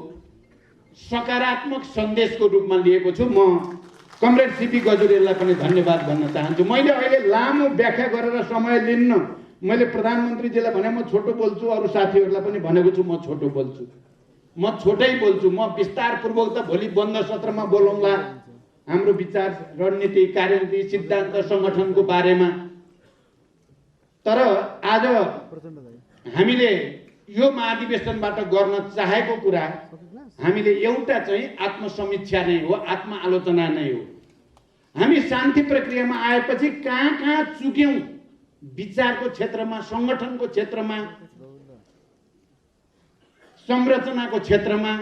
सकारात्मक सन्देशको रूपमा लिएको छु। म कमरेड सिपी गजुरेललाई पनि धन्यवाद भन्न चाहन्छु। मैले अहिले लामो व्याख्या गरेर समय लिन्न। मैले प्रधानमन्त्रीजीलाई भने म छोटो बोल्छु, अरू साथीहरूलाई पनि भनेको छु म छोटो बोल्छु, म छोटै बोल्छु। म विस्तारपूर्वक त भोलि बन्द सत्रमा बोलाउँला हाम्रो विचार, रणनीति, कार्यनीति, सिद्धान्त, सङ्गठनको बारेमा। तर आज हामीले यो महाधिवेशनबाट गर्न चाहेको कुरा हामीले एउटा चाहिँ आत्मसमीक्षा नै हो, आत्मआलोचना नै हो। हामी शान्ति प्रक्रियामा आएपछि कहाँ चुक्यौँ, विचारको क्षेत्रमा, सङ्गठनको क्षेत्रमा, संरचनाको क्षेत्रमा,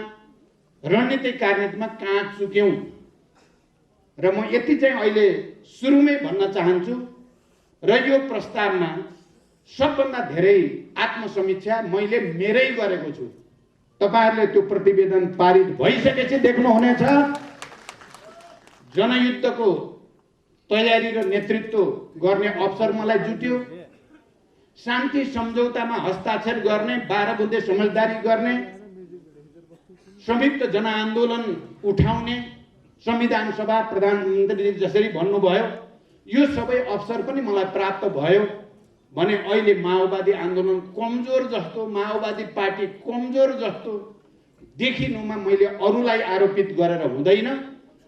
रणनीतिक कार्यनीतिमा कहाँ चुक्यौँ। र म यति चाहिँ अहिले सुरुमै भन्न चाहन्छु र यो प्रस्तावमा सबभन्दा धेरै आत्मसमीक्षा मैले मेरै गरेको छु। तपाईहरुले त्यो प्रतिवेदन पारित भइसकेपछि देख्नुहुनेछ। जनयुद्धको तयारी र नेतृत्व गर्ने अवसर मलाई जुट्यो। शान्ति सम्झौतामा हस्ताक्षर गर्ने, 12 बुँदे समझदारी गर्ने, संयुक्त जनआन्दोलन उठाउने, संविधान सभा प्रधानमन्त्री जसरी भन्नुभयो, यो सबै अवसर पनि मलाई प्राप्त भयो भने अहिले माओवादी आन्दोलन कमजोर जस्तो, माओवादी पार्टी कमजोर जस्तो देखिनुमा मैले अरूलाई आरोपित गरेर हुँदैन।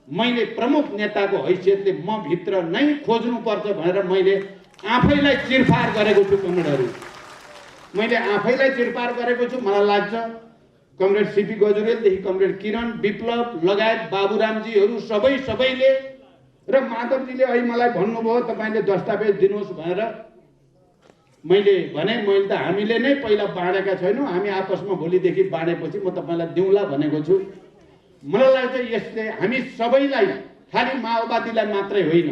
मैले प्रमुख नेताको हैसियतले म भित्र नै खोज्नुपर्छ भनेर मैले आफैलाई चिरफार गरेको छु। कमरेडहरू, मैले आफैलाई चिरफार गरेको छु। मलाई लाग्छ कमरेड सीपी गजुरेलदेखि कमरेड किरण, विप्लव लगायत बाबुरामजीहरू सबैले र माधवजीले अहिले मलाई भन्नुभयो तपाईँले दस्तावेज दिनुहोस् भनेर। मैले भने मैले त हामीले नै पहिला बाँडेका छैनौँ, हामी आपसमा भोलिदेखि बाँडेपछि म तपाईँलाई दिउँला भनेको छु। मलाई लाग्छ यसले हामी सबैलाई, खालि माओवादीलाई मात्रै होइन,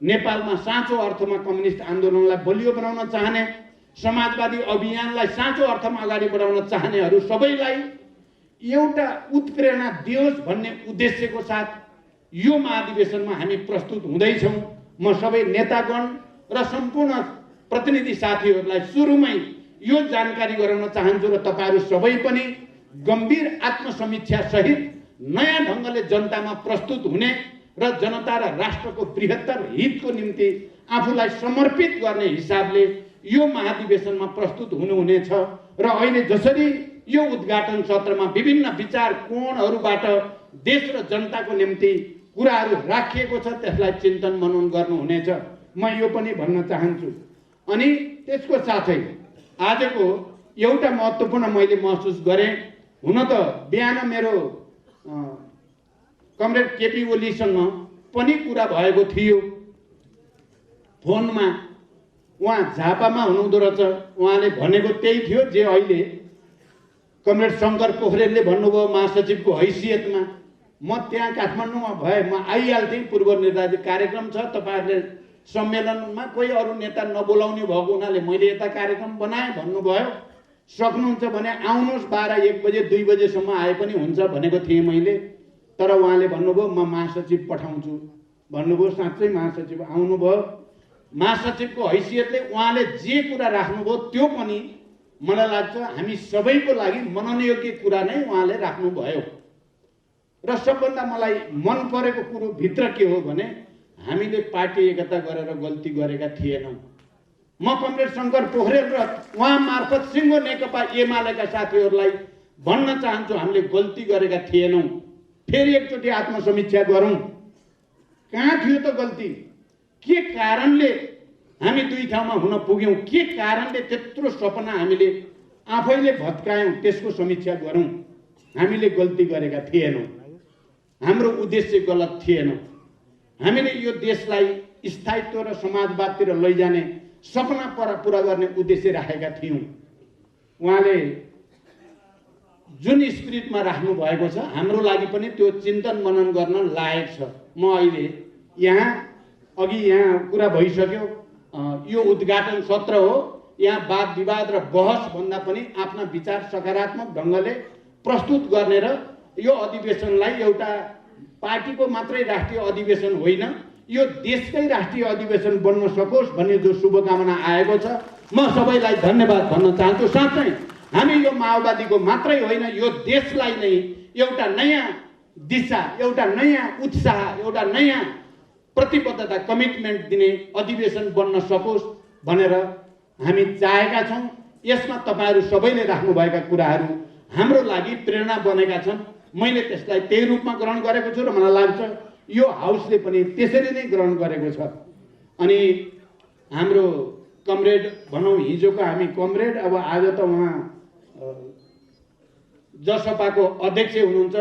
नेपालमा साँचो अर्थमा कम्युनिस्ट आन्दोलनलाई बलियो बनाउन चाहने, समाजवादी अभियानलाई साँचो अर्थमा अगाडि बढाउन चाहनेहरू सबैलाई एउटा उत्प्रेरणा दियोस् भन्ने उद्देश्यको साथ यो महाधिवेशनमा हामी प्रस्तुत हुँदैछौँ। म सबै नेतागण र सम्पूर्ण प्रतिनिधि साथीहरूलाई सुरुमै यो जानकारी गराउन चाहन्छु र तपाईँहरू सबै पनि गम्भीर आत्मसमीक्षा सहित नयाँ ढङ्गले जनतामा प्रस्तुत हुने र जनता र राष्ट्रको बृहत्तर हितको निम्ति आफूलाई समर्पित गर्ने हिसाबले यो महाधिवेशनमा प्रस्तुत हुनुहुनेछ। र अहिले जसरी यो उद्घाटन सत्रमा विभिन्न विचार कोणहरूबाट देश र जनताको निम्ति कुराहरू राखिएको छ, त्यसलाई चिन्तन मनन गर्नुहुनेछ, म यो पनि भन्न चाहन्छु। अनि त्यसको साथै आजको एउटा महत्त्वपूर्ण मैले महसुस गरेँ। हुन त बिहान मेरो कमरेड केपी ओलीसँग पनि कुरा भएको थियो फोनमा। उहाँ झापामा हुनुहुँदो रहेछ। उहाँले भनेको त्यही थियो जे अहिले कमरेड शङ्कर पोखरेलले भन्नुभयो महासचिवको हैसियतमा। म त्यहाँ काठमाडौँमा भए म आइहाल्थेँ। पूर्व निर्धारित कार्यक्रम छ, तपाईँहरूले सम्मेलनमा कोही अरू नेता नबोलाउने भएको हुनाले मैले यता कार्यक्रम बनाएँ भन्नुभयो। सक्नुहुन्छ भने आउनुहोस्, 12-1 बजे 2 बजेसम्म आए पनि हुन्छ भनेको थिएँ मैले। तर उहाँले भन्नुभयो म महासचिव पठाउँछु भन्नुभयो। साँच्चै महासचिव आउनुभयो। महासचिवको हैसियतले उहाँले जे कुरा राख्नुभयो त्यो पनि मलाई लाग्छ हामी सबैको लागि मननयोग्य कुरा नै उहाँले राख्नुभयो। र सबभन्दा मलाई मन परेको कुरो भित्र के हो भने हामीले पार्टी एकता गरेर गल्ती गरेका थिएनौँ। म कमरेड शङ्कर पोखरेल र उहाँ मार्फत सिङ्गो नेकपा एमालेका साथीहरूलाई भन्न चाहन्छु हामीले गल्ती गरेका थिएनौँ। फेरि एकचोटि आत्मसमीक्षा गरौँ, कहाँ थियो त गल्ती? के कारणले हामी दुई ठाउँमा हुन पुग्यौँ? के कारणले त्यत्रो सपना हामीले आफैले भत्कायौँ? त्यसको समीक्षा गरौँ। हामीले गल्ती गरेका थिएनौँ, हाम्रो उद्देश्य गलत थिएन। हामीले यो देशलाई स्थायित्व र समाजवादतिर लैजाने सपना पुरा गर्ने उद्देश्य राखेका थियौँ। उहाँले जुन स्पिरिटमा राख्नु भएको छ हाम्रो लागि पनि त्यो चिन्तन मनन गर्न लायक छ। म अहिले यहाँ कुरा भइसक्यो, यो उद्घाटन सत्र हो। यहाँ वाद विवाद र बहस भन्दा पनि आफ्ना विचार सकारात्मक ढङ्गले प्रस्तुत गर्ने र यो अधिवेशनलाई एउटा पार्टीको मात्रै राष्ट्रिय अधिवेशन होइन, यो देशकै राष्ट्रिय अधिवेशन बन्न सकोस् भन्ने जो शुभकामना आएको छ, म सबैलाई धन्यवाद भन्न चाहन्छु। साथै हामी यो माओवादीको मात्रै होइन, यो देशलाई नै एउटा नयाँ दिशा, एउटा नयाँ उत्साह, एउटा नयाँ प्रतिबद्धता, कमिटमेन्ट दिने अधिवेशन बन्न सकोस् भनेर हामी चाहेका छौँ। यसमा तपाईँहरू सबैले राख्नुभएका कुराहरू हाम्रो लागि प्रेरणा बनेका छन्। मैले त्यसलाई त्यही रूपमा ग्रहण गरेको छु र मलाई लाग्छ यो हाउसले पनि त्यसरी नै ग्रहण गरेको छ। अनि हाम्रो कमरेड भनौँ, हिजोको हामी कमरेड, अब आज त उहाँ जसपाको अध्यक्ष हुनुहुन्छ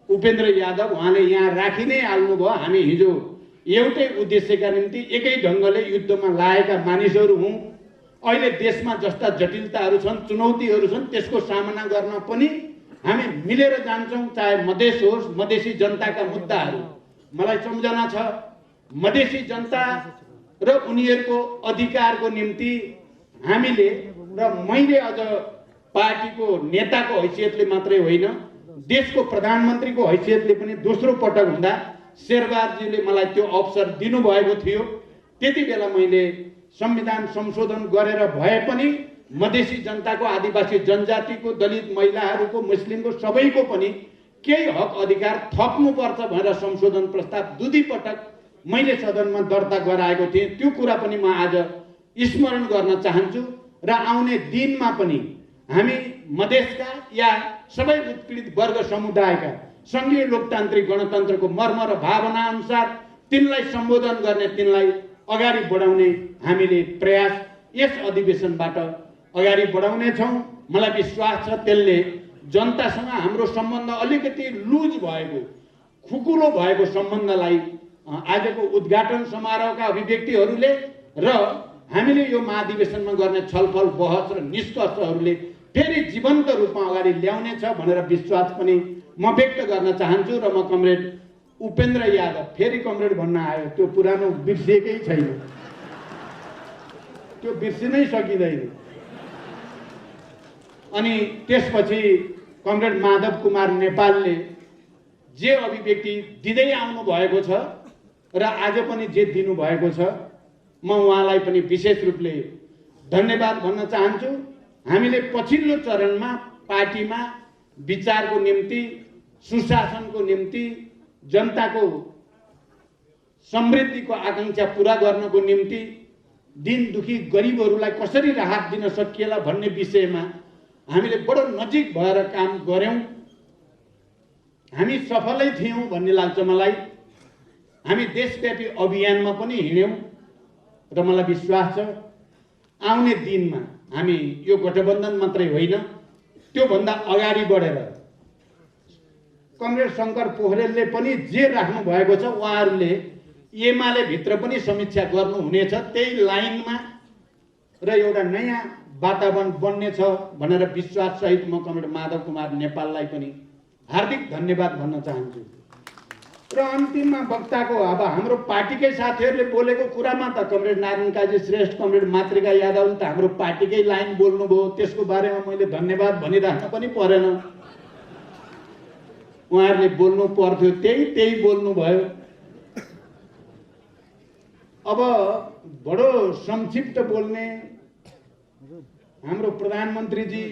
उपेन्द्र यादव, उहाँले यहाँ राखि नै हाल्नुभयो। हामी हिजो एउटै उद्देश्यका निम्ति एकै ढङ्गले युद्धमा लागेका मानिसहरू हौँ। अहिले देशमा जस्ता जटिलताहरू छन्, चुनौतीहरू छन्, त्यसको सामना गर्न पनि हामी मिलेर जान्छौँ। चाहे मधेस होस्, मधेसी जनताका मुद्दाहरू मलाई सम्झना छ। मधेसी जनता र उनीहरूको अधिकारको निम्ति हामीले र मैले अझ पार्टीको नेताको हैसियतले मात्रै होइन, देशको प्रधानमन्त्रीको हैसियतले पनि दोस्रो पटक हुँदा शेरबहादुरजीले मलाई त्यो अवसर दिनुभएको थियो। त्यति बेला मैले संविधान संशोधन गरेर भए पनि मधेसी जनताको, आदिवासी जनजातिको, दलित महिलाहरूको, मुस्लिमको सबैको पनि केही हक अधिकार थप्नुपर्छ भनेर संशोधन प्रस्ताव 2 पटक मैले सदनमा दर्ता गराएको थिएँ। त्यो कुरा पनि म आज स्मरण गर्न चाहन्छु र आउने दिनमा पनि हामी मधेसका या सबै उत्पीडित वर्ग समुदायका सङ्घीय लोकतान्त्रिक गणतन्त्रको मर्म र भावना अनुसार तिनलाई सम्बोधन गर्ने, तिनलाई अगाडि बढाउने हामीले प्रयास यस अधिवेशनबाट अगाडि बढाउनेछौँ। मलाई विश्वास छ त्यसले जनतासँग हाम्रो सम्बन्ध अलिकति लुज भएको, खुकुलो भएको सम्बन्धलाई आजको उद्घाटन समारोहका अभिव्यक्तिहरूले र हामीले यो महाधिवेशनमा गर्ने छलफल, बहस र निष्कर्षहरूले फेरि जीवन्त रूपमा अगाडि ल्याउनेछ भनेर विश्वास पनि म व्यक्त गर्न चाहन्छु। र म कमरेड उपेन्द्र यादव, फेरि कमरेड भन्न आयो, त्यो पुरानो बिर्सिएकै छैन, त्यो बिर्सिनै सकिँदैन। अनि त्यसपछि कमरेड माधव कुमार नेपालले जे अभिव्यक्ति दिँदै आउनु भएको छ र आज पनि जे दिनुभएको छ, म उहाँलाई पनि विशेष रूपले धन्यवाद भन्न चाहन्छु। हामीले पछिल्लो चरणमा पार्टीमा विचारको निम्ति, सुशासनको निम्ति, जनताको समृद्धिको आकाङ्क्षा पुरा गर्नको निम्ति, दिन दुखी गरिबहरूलाई कसरी राहत दिन सकिएला भन्ने विषयमा हामीले बडो नजिक भएर काम गर्यौं। हामी सफलै थियौं भन्ने लाग्छ मलाई। हामी देशव्यापी अभियानमा पनि हिँड्यौं र मलाई विश्वास छ आउने दिनमा हामी यो गठबन्धन मात्रै होइन, त्योभन्दा अगाडि बढेर कमरेड शङ्कर पोखरेलले पनि जे राख्नु भएको छ उहाँहरूले एमाले भित्र पनि समीक्षा गर्नुहुनेछ, त्यही लाइनमा र एउटा नयाँ वातावरण बन्नेछ भनेर विश्वास सहित म कमरेड माधव कुमार नेपाललाई पनि हार्दिक धन्यवाद भन्न चाहन्छु। र अन्तिममा वक्ताको अब हाम्रो पार्टीकै साथीहरूले बोलेको कुरामा त कमरेड नारायण काजी श्रेष्ठ, कमरेड मातृका यादवले त हाम्रो पार्टीकै लाइन बोल्नुभयो, त्यसको बारेमा मैले धन्यवाद भनिराख्न पनि परेन। उहाँहरूले बोल्नु पर्थ्यो, त्यही बोल्नुभयो। अब बडो संक्षिप्त बोल्ने हाम्रो प्रधानमन्त्रीजी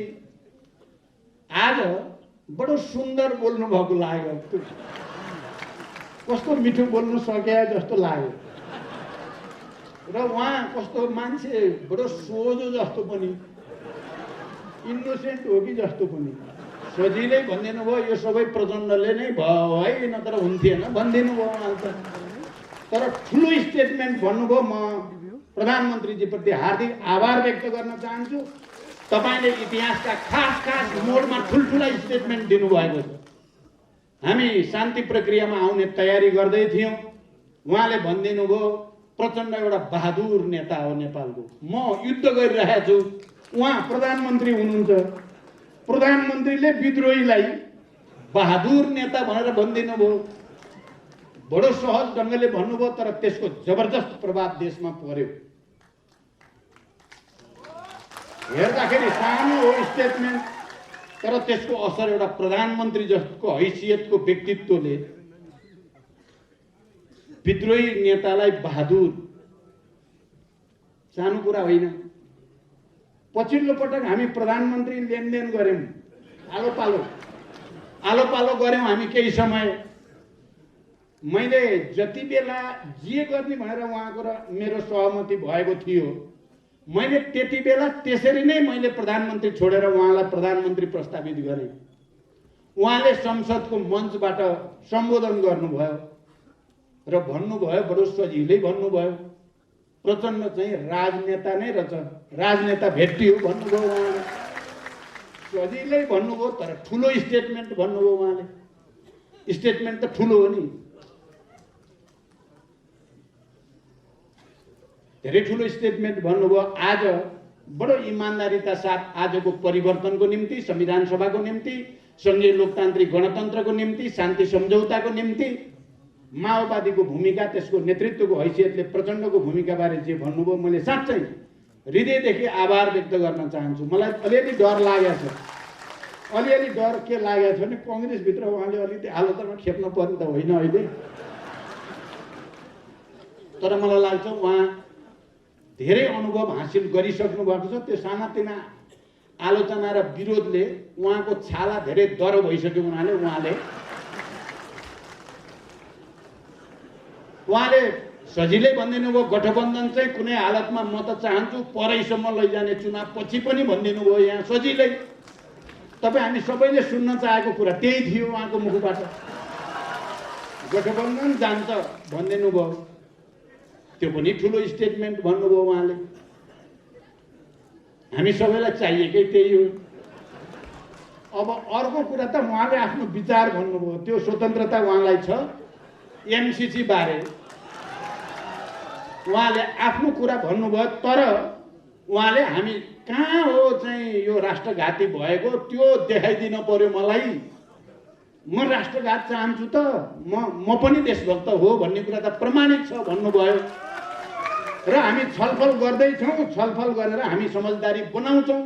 आज बडो सुन्दर बोल्नु भएको लाग्यो, कस्तो मिठो बोल्नु सके जस्तो लाग्यो। र उहाँ कस्तो मान्छे बडो सोझो जस्तो पनि, इनोसेन्ट हो कि जस्तो पनि, सजिलै भनिदिनु भयो यो सबै प्रचण्डले नै भयो है, नत्र हुन्थेन भनिदिनु भयो उहाँले त। तर ठुलो स्टेटमेन्ट भन्नुभयो। म प्रधानमन्त्रीजीप्रति हार्दिक आभार व्यक्त गर्न चाहन्छु। तपाईँले इतिहासका खास मोडमा ठुल्ठुला स्टेटमेन्ट दिनुभएको छ। हामी शान्ति प्रक्रियामा आउने तयारी गर्दै थियौँ, उहाँले भनिदिनु भयो प्रचण्ड एउटा बहादुर नेता हो नेपालको, म युद्ध गरिरहेको छु। उहाँ प्रधानमन्त्री हुनुहुन्छ, प्रधानमन्त्रीले विद्रोहीलाई बहादुर नेता भनेर भनिदिनु भयो। बडो सहज ढङ्गले भन्नुभयो, तर त्यसको जबरजस्त प्रभाव देशमा पर्यो। हेर्दाखेरि सानो हो स्टेटमेन्ट, तर त्यसको असर एउटा प्रधानमन्त्री जस्तो हैसियतको व्यक्तित्वले विद्रोही नेतालाई बहादुर, सानो कुरा होइन। पछिल्लो पटक हामी प्रधानमन्त्री लेनदेन गऱ्यौँ, आलो पालो गऱ्यौँ हामी केही समय। मैले जति बेला जे गर्ने भनेर उहाँको र मेरो सहमति भएको थियो, मैले त्यति बेला त्यसरी नै मैले प्रधानमन्त्री छोडेर उहाँलाई प्रधानमन्त्री प्रस्तावित गरेँ। उहाँले संसदको मञ्चबाट सम्बोधन गर्नुभयो र भन्नुभयो, बडो सजिलै भन्नुभयो, प्रचण्ड चाहिँ राजनेता नै रहेछ, राजनेता भेटियो भन्नुभयो उहाँले। सजिलै भन्नुभयो, तर ठुलो स्टेटमेन्ट भन्नुभयो उहाँले। स्टेटमेन्ट त ठुलो हो नि, धेरै ठुलो स्टेटमेन्ट भन्नुभयो। आज बडो इमान्दारिता साथ आजको परिवर्तनको निम्ति, संविधान सभाको निम्ति, सङ्घीय लोकतान्त्रिक गणतन्त्रको निम्ति, शान्ति सम्झौताको निम्ति माओवादीको भूमिका, त्यसको नेतृत्वको हैसियतले प्रचण्डको भूमिकाबारे जे भन्नुभयो, मैले साँच्चै हृदयदेखि आभार व्यक्त गर्न चाहन्छु। मलाई अलिअलि डर लागेको छ। अलिअलि डर के लागेको छ भने कङ्ग्रेसभित्र उहाँले अलिकति आलोचना खेप्नु पर्ने त होइन अहिले, तर मलाई लाग्छ उहाँ धेरै अनुभव हासिल गरिसक्नु भएको छ। त्यो सानातिना आलोचना र विरोधले उहाँको छाला धेरै दह्रो भइसक्यो हुनाले उहाँले सजिलै भनिदिनु भयो, गठबन्धन चाहिँ कुनै हालतमा म त चाहन्छु परैसम्म लैजाने, चुनाव पछि पनि भनिदिनु भयो यहाँ सजिलै। तपाईँ हामी सबैले सुन्न चाहेको कुरा त्यही थियो उहाँको मुखबाट। गठबन्धन जान्छ भनिदिनु भयो, त्यो पनि ठुलो स्टेटमेन्ट भन्नुभयो उहाँले। हामी सबैलाई चाहिएकै त्यही हो। अब अर्को कुरा त उहाँले आफ्नो विचार भन्नुभयो, त्यो स्वतन्त्रता उहाँलाई छ। एमसिसी बारे उहाँले आफ्नो कुरा भन्नुभयो, तर उहाँले हामी कहाँ हो चाहिँ यो राष्ट्रघाती भएको त्यो देखाइदिन पर्यो मलाई। म राष्ट्रघात चाहन्छु त म पनि देशभक्त हो भन्ने कुरा त प्रमाणित छ भन्नुभयो। र हामी छलफल गर्दैछौँ, छलफल गरेर हामी समझदारी बनाउँछौँ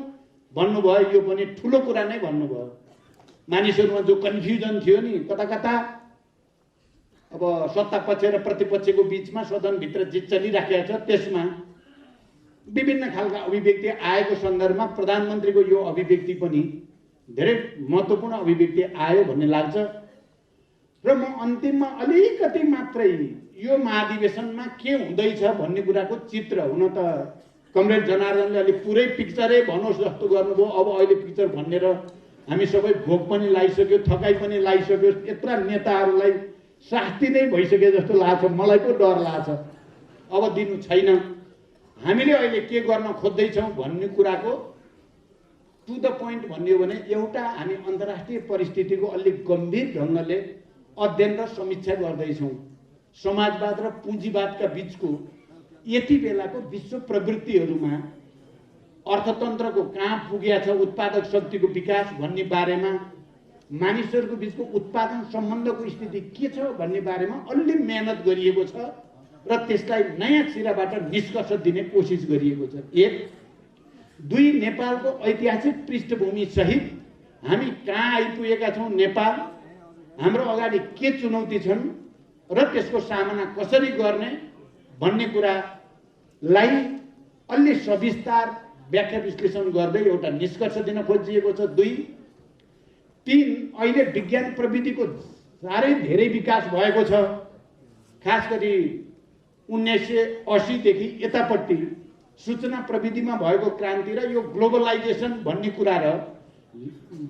भन्नुभयो। यो पनि ठुलो कुरा नै भन्नुभयो। मानिसहरूमा जो कन्फ्युजन थियो नि कता कता, अब सत्ता पक्ष र प्रतिपक्षको बिचमा सदनभित्र जे चलिराखेको छ त्यसमा विभिन्न खालका अभिव्यक्ति आएको सन्दर्भमा प्रधानमन्त्रीको यो अभिव्यक्ति पनि धेरै महत्त्वपूर्ण अभिव्यक्ति आयो भन्ने लाग्छ। र म अन्तिममा अलिकति मात्रै यो महाधिवेशनमा के हुँदैछ भन्ने कुराको चित्र, हुन त कमरेड जनार्दनले अलि पुरै पिक्चरै भनोस् जस्तो गर्नुभयो। अब अहिले पिक्चर भनेर हामी सबै भोक पनि लागिसक्यो, थकाइ पनि लागिसक्यो, यत्रा नेताहरूलाई शास्ति नै भइसके जस्तो लाग्छ, मलाई पो डर लाग्छ। अब दिनु छैन। हामीले अहिले के गर्न खोज्दैछौँ भन्ने कुराको टु द पोइन्ट भन्ने हो भने एउटा हामी अन्तर्राष्ट्रिय परिस्थितिको अलिक गम्भीर ढङ्गले अध्ययन र समीक्षा गर्दैछौँ। समाजवाद र पुँजीवादका बिचको यति बेलाको विश्व प्रवृत्तिहरूमा अर्थतन्त्रको कहाँ पुगेको छ, उत्पादक शक्तिको विकास भन्ने बारेमा, मानिसहरूको बिचको उत्पादन सम्बन्धको स्थिति के छ भन्ने बारेमा अलि मेहनत गरिएको छ र त्यसलाई नयाँ सिराबाट निष्कर्ष दिने कोसिस गरिएको छ। एक, दुई, नेपालको ऐतिहासिक पृष्ठभूमि सहित हामी कहाँ आइपुगेका छौँ, नेपाल हाम्रो अगाडि के चुनौती छन् र त्यसको सामना कसरी गर्ने भन्ने कुरालाई अलि सविस्तार व्याख्या विश्लेषण गर्दै एउटा निष्कर्ष दिन खोजिएको छ। दुई, तीन, अहिले विज्ञान प्रविधिको साह्रै धेरै विकास भएको छ। खास गरी 1980 देखि यतापट्टि सूचना प्रविधिमा भएको क्रान्ति र यो ग्लोबलाइजेसन भन्ने कुरा र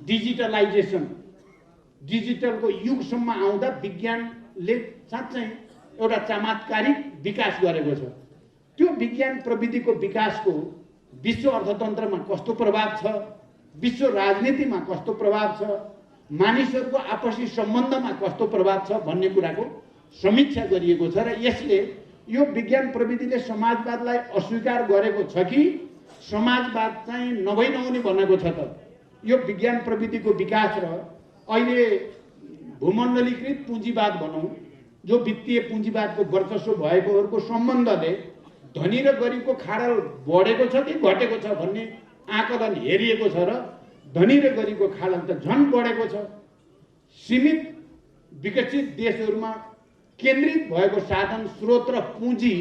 डिजिटलाइजेसन, डिजिटलको युगसम्म आउँदा विज्ञानले साँच्चै एउटा चमत्कारिक विकास गरेको छ। त्यो विज्ञान प्रविधिको विकासको विश्व अर्थतन्त्रमा कस्तो प्रभाव छ, विश्व राजनीतिमा कस्तो प्रभाव छ, मानिसहरूको आपसी सम्बन्धमा कस्तो प्रभाव छ भन्ने कुराको समीक्षा गरिएको छ। र यसले यो विज्ञान प्रविधिले समाजवादलाई अस्वीकार गरेको छ कि समाजवाद चाहिँ नभइनहुने भनेको छ त। यो विज्ञान प्रविधिको विकास र अहिले भूमण्डलीकृत पुँजीवाद भनौँ, जो वित्तीय पुँजीवादको वर्चस्व भएकोहरूको सम्बन्धले धनी र गरिबको खाडल बढेको छ कि घटेको छ भन्ने आकलन हेरिएको छ र धनी र गरिबको खाडल त झन् बढेको छ। सीमित विकसित देशहरूमा केन्द्रित भएको साधन स्रोत र पुँजी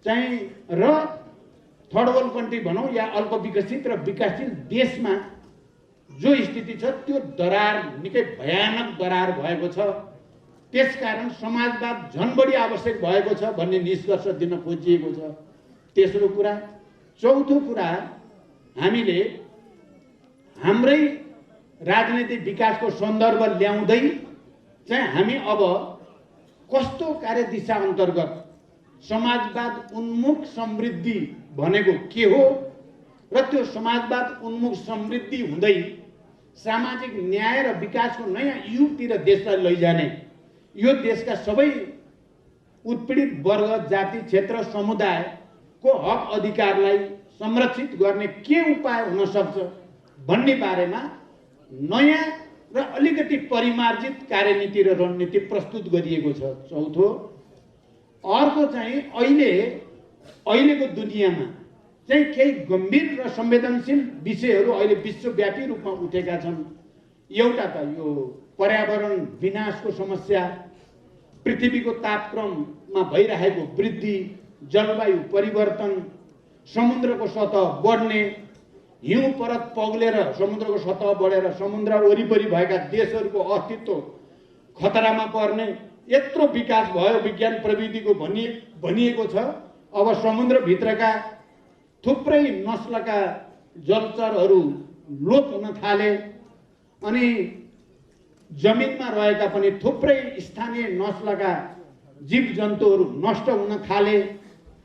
चाहिँ र थर्ड वर्ल्ड कन्ट्री भनौँ या अल्प विकसित र विकासशील देशमा जो स्थिति छ त्यो दरार निकै भयानक दरार भएको छ। त्यसकारण समाजवाद झन् बढी आवश्यक भएको छ भन्ने निष्कर्ष दिन खोजिएको छ। तेस्रो कुरा। चौथो कुरा, हामीले हाम्रै राजनीतिक विकासको सन्दर्भ ल्याउँदै चाहिँ हामी अब कस्तो कार्यदिशा अन्तर्गत समाजवाद उन्मुख समृद्धि भनेको के हो र त्यो समाजवाद उन्मुख समृद्धि हुँदै सामाजिक न्याय र विकासको नयाँ युगतिर देशलाई लैजाने, यो देशका सबै उत्पीडित वर्ग, जाति, क्षेत्र, समुदायको हक अधिकारलाई संरक्षित गर्ने के उपाय हुन सक्छ भन्ने बारेमा नयाँ र अलिकति परिमार्जित कार्यनीति र रणनीति प्रस्तुत गरिएको छ। चौथो। अर्को चाहिँ अहिलेको दुनियाँमा चाहिँ केही गम्भीर र संवेदनशील विषयहरू अहिले विश्वव्यापी रूपमा उठेका छन्। एउटा त यो पर्यावरण विनाशको समस्या, पृथ्वीको तापक्रममा भइरहेको वृद्धि, जलवायु परिवर्तन, समुद्रको सतह बढ्ने, हिउँ परत पग्लेर समुद्रको सतह बढेर समुद्र वरिपरि भएका देशहरूको अस्तित्व खतरामा पर्ने, यत्रो विकास भयो विज्ञान प्रविधिको भनिएको छ। अब समुद्रभित्रका थुप्रै नस्लका जलचरहरू लोप हुन थाले अनि जमिनमा रहेका पनि थुप्रै स्थानीय नस्लका जीवजन्तुहरू नष्ट हुन थाले।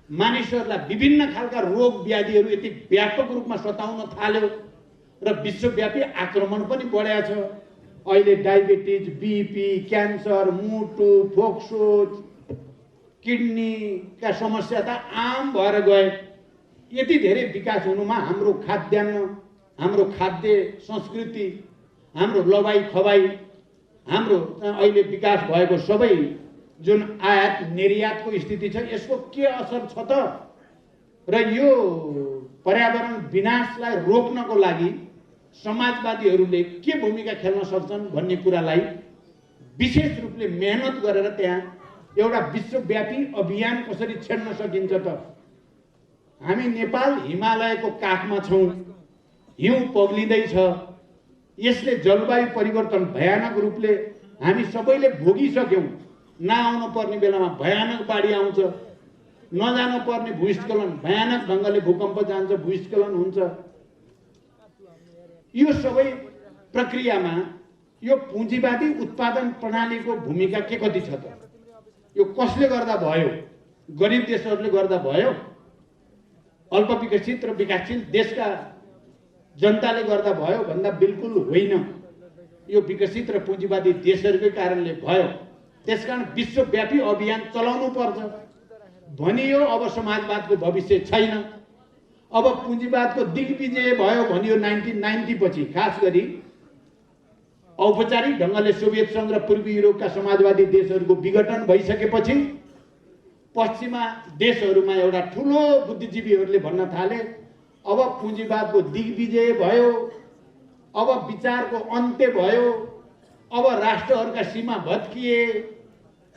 मानिसहरूलाई विभिन्न खालका रोग व्याधिहरू यति व्यापक रूपमा सताउन थाल्यो र विश्वव्यापी आक्रमण पनि बढेको छ। अहिले डायबिटिज, बीपी, क्यान्सर, मुटु, फोक्सो, किडनीका समस्या त आम भएर गए। यति धेरै विकास हुनुमा हाम्रो खाद्यान्न, हाम्रो खाद्य संस्कृति, हाम्रो लबाई खबाई, हाम्रो अहिले विकास भएको सबै जुन आयात निर्यातको स्थिति छ यसको के असर छ त? र यो पर्यावरण विनाशलाई रोक्नको लागि समाजवादीहरूले के भूमिका खेल्न सक्छन् भन्ने कुरालाई विशेष रूपले मेहनत गरेर त्यहाँ एउटा विश्वव्यापी अभियान कसरी छेड्न सकिन्छ त? हामी नेपाल हिमालयको काखमा छौँ, हिउँ पग्लिँदैछ, यसले जलवायु परिवर्तन भयानक रूपले हामी सबैले भोगिसक्यौँ। नआउनु पर्ने बेलामा भयानक बाढी आउँछ, नजानु पर्ने भूस्खलन, भयानक ढङ्गले भूकम्प जान्छ, भूस्खलन हुन्छ। यो सबै प्रक्रियामा यो पुँजीवादी उत्पादन प्रणालीको भूमिका के कति छ त? यो कसले गर्दा भयो? गरिब देशहरूले गर्दा भयो? अल्पविकसित र विकासशील देशका जनताले गर्दा भयो भन्दा बिल्कुल होइन। यो विकसित र पुँजीवादी देशहरूकै कारणले भयो। त्यसकारण विश्वव्यापी अभियान चलाउनु पर्छ। भनियो अब समाजवादको भविष्य छैन, अब पुँजीवादको दिग्विजय भयो भनियो 1990 पछि। खास गरी औपचारिक ढङ्गले सोभियत सङ्घ र पूर्वी युरोपका समाजवादी देशहरूको विघटन भइसकेपछि पश्चिमा देशहरूमा एउटा ठुलो बुद्धिजीवीहरूले भन्न थाले अब पुँजीवादको दिग्विजय भयो, अब विचारको अन्त्य भयो, अब राष्ट्रहरूका सीमा भत्किए,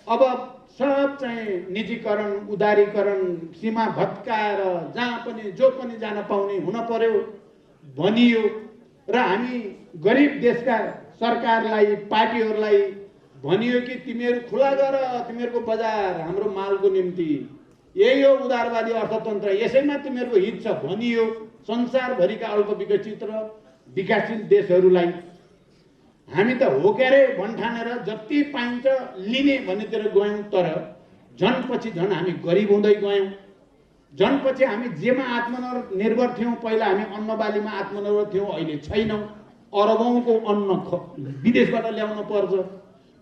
अब सब चाहिँ निजीकरण, उदारीकरण, सीमा भत्काएर जहाँ पनि जो पनि जान पाउने हुन पर्यो भनियो। र हामी गरिब देशका सरकारलाई, पार्टीहरूलाई भनियो कि तिमीहरू खुला गर तिमीहरूको बजार हाम्रो मालको निम्ति, यही हो उदारवादी अर्थतन्त्र, यसैमा तिमीहरूको हित छ भनियो संसारभरिका अल्पविकसित र विकासशील देशहरूलाई। हामी त हो क्यारे भन्ठानेर जति पाइन्छ लिने भन्नेतिर गयौँ, तर झन् पछि झन् हामी गरिब हुँदै गयौँ। झन् पछि हामी जेमा आत्मनिर्भर थियौँ, पहिला हामी अन्नबालीमा आत्मनिर्भर थियौँ, अहिले छैनौँ। अरबौँको अन्न विदेशबाट ल्याउनु पर्छ।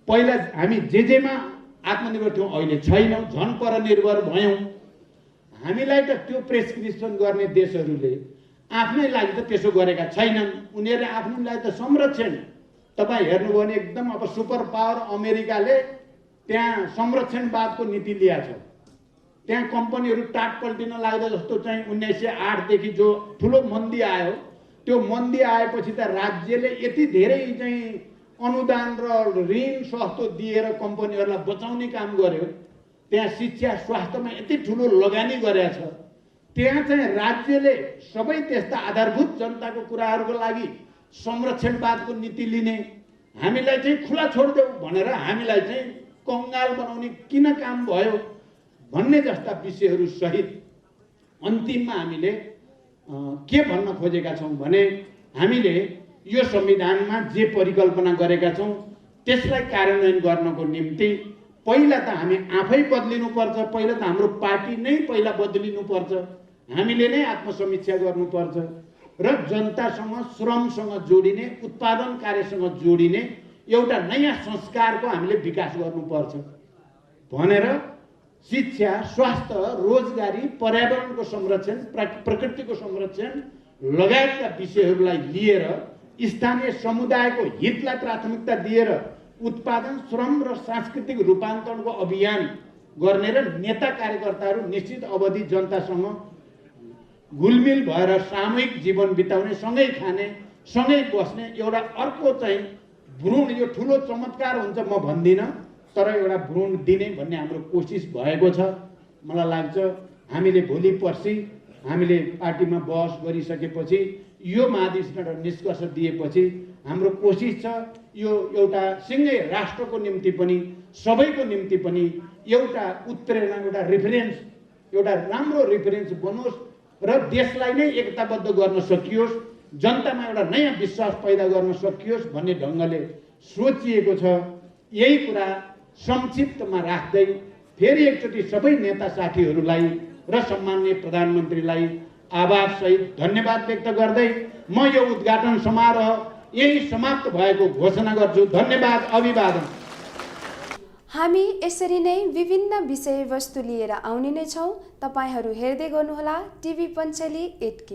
पहिला हामी जेमा आत्मनिर्भर थियौँ, अहिले छैनौँ, झन् परनिर्भर भयौँ। हामीलाई त त्यो प्रेस्क्रिप्सन गर्ने देशहरूले आफ्नै लागि त त्यसो गरेका छैनन्। उनीहरूले आफ्नो लागि त संरक्षण, तपाईँ हेर्नुभयो भने एकदम अब सुपर पावर अमेरिकाले त्यहाँ संरक्षणवादको नीति ल्याएको छ। त्यहाँ कम्पनीहरू टाट पल्टिन लाग्दा जस्तो चाहिँ 1908 देखि जो ठुलो मन्दी आयो, त्यो मन्दी आएपछि त राज्यले यति धेरै चाहिँ अनुदान र ऋण सस्तो दिएर कम्पनीहरूलाई बचाउने काम गर्यो। त्यहाँ शिक्षा स्वास्थ्यमा यति ठुलो लगानी गरेछ। त्यहाँ चाहिँ राज्यले सबै त्यस्ता आधारभूत जनताको कुराहरूको लागि संरक्षणवादको नीति लिने, हामीलाई चाहिँ खुला छोडिदेऊ भनेर हामीलाई चाहिँ कङ्गाल बनाउने किन काम भयो भन्ने जस्ता विषयहरू सहित अन्तिममा हामीले के भन्न खोजेका छौँ भने हामीले यो संविधानमा जे परिकल्पना गरेका छौँ त्यसलाई कार्यान्वयन गर्नको निम्ति पहिला त हामी आफै बदलिनुपर्छ। पहिला त हाम्रो पार्टी नै पहिला बदलिनुपर्छ। हामीले नै आत्मसमीक्षा गर्नुपर्छ र जनतासँग, श्रमसँग जोडिने, उत्पादन कार्यसँग जोडिने एउटा नयाँ संस्कारको हामीले विकास गर्नुपर्छ भनेर शिक्षा, स्वास्थ्य, रोजगारी, पर्यावरणको संरक्षण, प्रकृतिको संरक्षण लगायतका विषयहरूलाई लिएर स्थानीय समुदायको हितलाई प्राथमिकता दिएर उत्पादन, श्रम र सांस्कृतिक रूपान्तरणको अभियान गर्ने र नेता कार्यकर्ताहरू निश्चित अवधि जनतासँग घुलमिल भएर सामूहिक जीवन बिताउने, सँगै खाने, सँगै बस्ने एउटा अर्को चाहिँ भ्रूण, यो ठुलो चमत्कार हुन्छ म भन्दिनँ, तर एउटा भ्रूण दिने भन्ने हाम्रो कोसिस भएको छ। मलाई लाग्छ हामीले भोलि पर्सि हामीले पार्टीमा बहस गरिसकेपछि यो महाधिवेशनबाट निष्कर्ष दिएपछि हाम्रो कोसिस छ यो एउटा सिँगै राष्ट्रको निम्ति पनि, सबैको निम्ति पनि एउटा उत्प्रेरणा, एउटा रेफरेन्स, एउटा राम्रो रेफरेन्स बनोस् र देशलाई नै एकताबद्ध गर्न सकियोस्। जनतामा एउटा नयाँ विश्वास पैदा गर्न सकियोस् भन्ने ढङ्गले सोचिएको छ। यही कुरा संक्षिप्तमा राख्दै फेरि एकचोटि सबै नेता साथीहरूलाई र सम्माननीय प्रधानमन्त्रीलाई आभारसहित धन्यवाद व्यक्त गर्दै म यो उद्घाटन समारोह यही समाप्त भएको घोषणा गर्छु। धन्यवाद, अभिवादन। हामी यसरी नै विभिन्न विषयवस्तु लिएर आउने नै छौँ। तपाईँहरू हेर्दै गर्नुहोला टिभी पञ्चेली 8K।